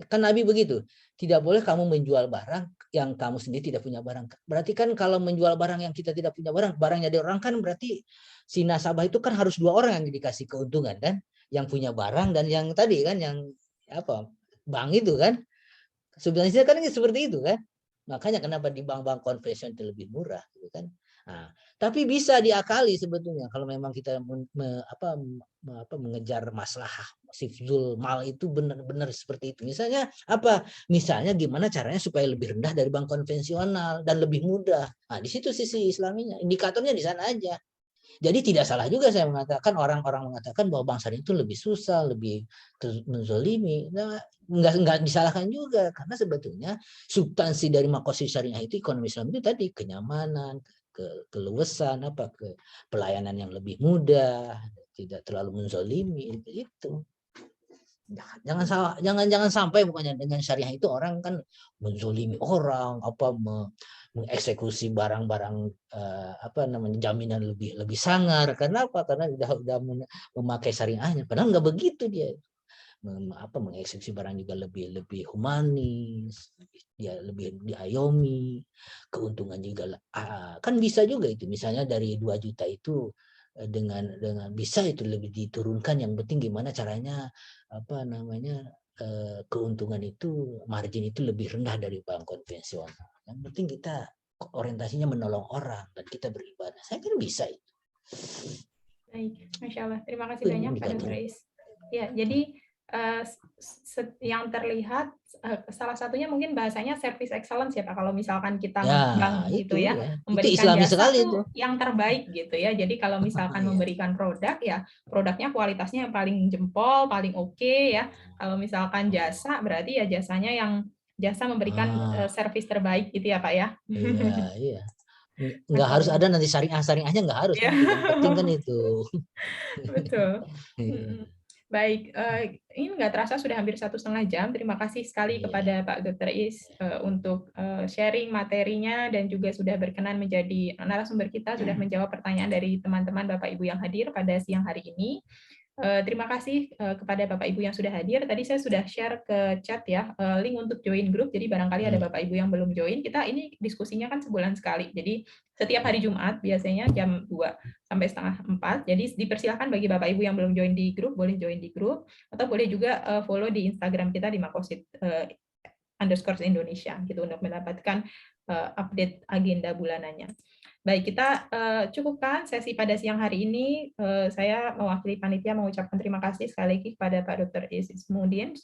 kan Nabi begitu, tidak boleh kamu menjual barang yang kamu sendiri tidak punya barang. Berarti kan kalau menjual barang yang kita tidak punya barangnya dari orang, kan berarti si nasabah itu kan harus 2 orang yang dikasih keuntungan kan, yang punya barang dan yang tadi kan yang apa, bank itu kan. Sebenarnya kan seperti itu kan. Makanya kenapa di bank-bank konvensional itu lebih murah gitu kan. Nah, tapi bisa diakali sebetulnya kalau memang kita mengejar masalah sifzul mal itu benar-benar seperti itu. Misalnya apa? Misalnya gimana caranya supaya lebih rendah dari bank konvensional dan lebih mudah. Nah, di situ sisi Islaminya. Indikatornya di sana aja. Jadi tidak salah juga saya mengatakan, orang-orang mengatakan bahwa bank syariah itu lebih susah, lebih menzolimi. Nah, enggak disalahkan juga, karena sebetulnya substansi dari makosid syariah itu, ekonomi Islam itu tadi kenyamanan, keluasan, pelayanan yang lebih mudah, tidak terlalu menzolimi itu. Jangan sampai pokoknya dengan syariah itu orang kan menzolimi orang, mengeksekusi barang-barang jaminan lebih sangar. Karena apa? Karena udah memakai syariahnya. Padahal nggak begitu dia. Mengeksekusi barang juga lebih humanis, dia lebih diayomi, keuntungan juga kan bisa juga itu. Misalnya dari 2 juta itu dengan bisa itu lebih diturunkan, yang penting gimana caranya keuntungan itu, margin itu lebih rendah dari bank konvensional. Yang penting kita orientasinya menolong orang dan kita beribadah. Saya kira bisa itu. Baik, Masya Allah. Terima kasih banyak Pak Dr. Is. Ya, jadi yang terlihat salah satunya mungkin bahasanya service excellence ya Pak, kalau misalkan kita bank gitu ya, memberikan itu jasa sekali tuh yang terbaik gitu ya. Jadi kalau misalkan memberikan produk ya produknya kualitasnya yang paling jempol, paling oke ya. Kalau misalkan jasa berarti ya jasanya yang jasa memberikan service terbaik gitu ya Pak ya. Iya. Nggak harus ada nanti syariahnya, nggak harus. Yang penting kan itu. Betul. Baik, ini nggak terasa sudah hampir 1,5 jam. Terima kasih sekali kepada Pak Dr. Is untuk sharing materinya dan juga sudah berkenan menjadi narasumber kita, sudah menjawab pertanyaan dari teman-teman Bapak Ibu yang hadir pada siang hari ini. Terima kasih kepada Bapak Ibu yang sudah hadir. Tadi saya sudah share ke chat ya, link untuk join grup. Jadi barangkali ada Bapak Ibu yang belum join. Kita ini diskusinya kan sebulan sekali. Jadi setiap hari Jumat biasanya jam 2 sampai setengah 4. Jadi dipersilakan bagi Bapak Ibu yang belum join di grup, boleh join di grup. Atau boleh juga follow di Instagram kita di Makosid _Indonesia gitu untuk mendapatkan update agenda bulanannya. Baik, kita cukupkan sesi pada siang hari ini. Saya mewakili panitia mengucapkan terima kasih sekali lagi kepada Pak Dr. Is Ismuddin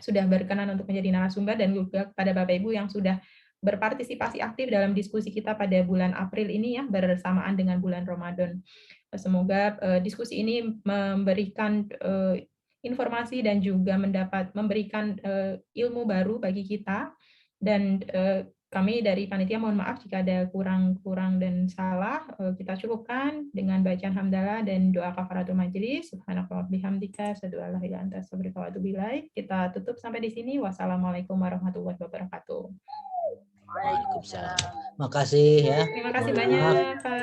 sudah berkenan untuk menjadi narasumber, dan juga kepada Bapak Ibu yang sudah berpartisipasi aktif dalam diskusi kita pada bulan April ini ya, bersamaan dengan bulan Ramadan. Semoga diskusi ini memberikan informasi dan juga memberikan ilmu baru bagi kita, dan kami dari panitia mohon maaf jika ada kurang dan salah. Kita cukupkan dengan bacaan hamdalah dan doa kafaratul majelis. Subhanallahi bihamdika, asyhadu an la ilaha illa anta, astaghfiruka wa atubu ilaik. Kita tutup sampai di sini. Wassalamualaikum warahmatullahi wabarakatuh. Waalaikumsalam. Makasih ya. Terima kasih banyak.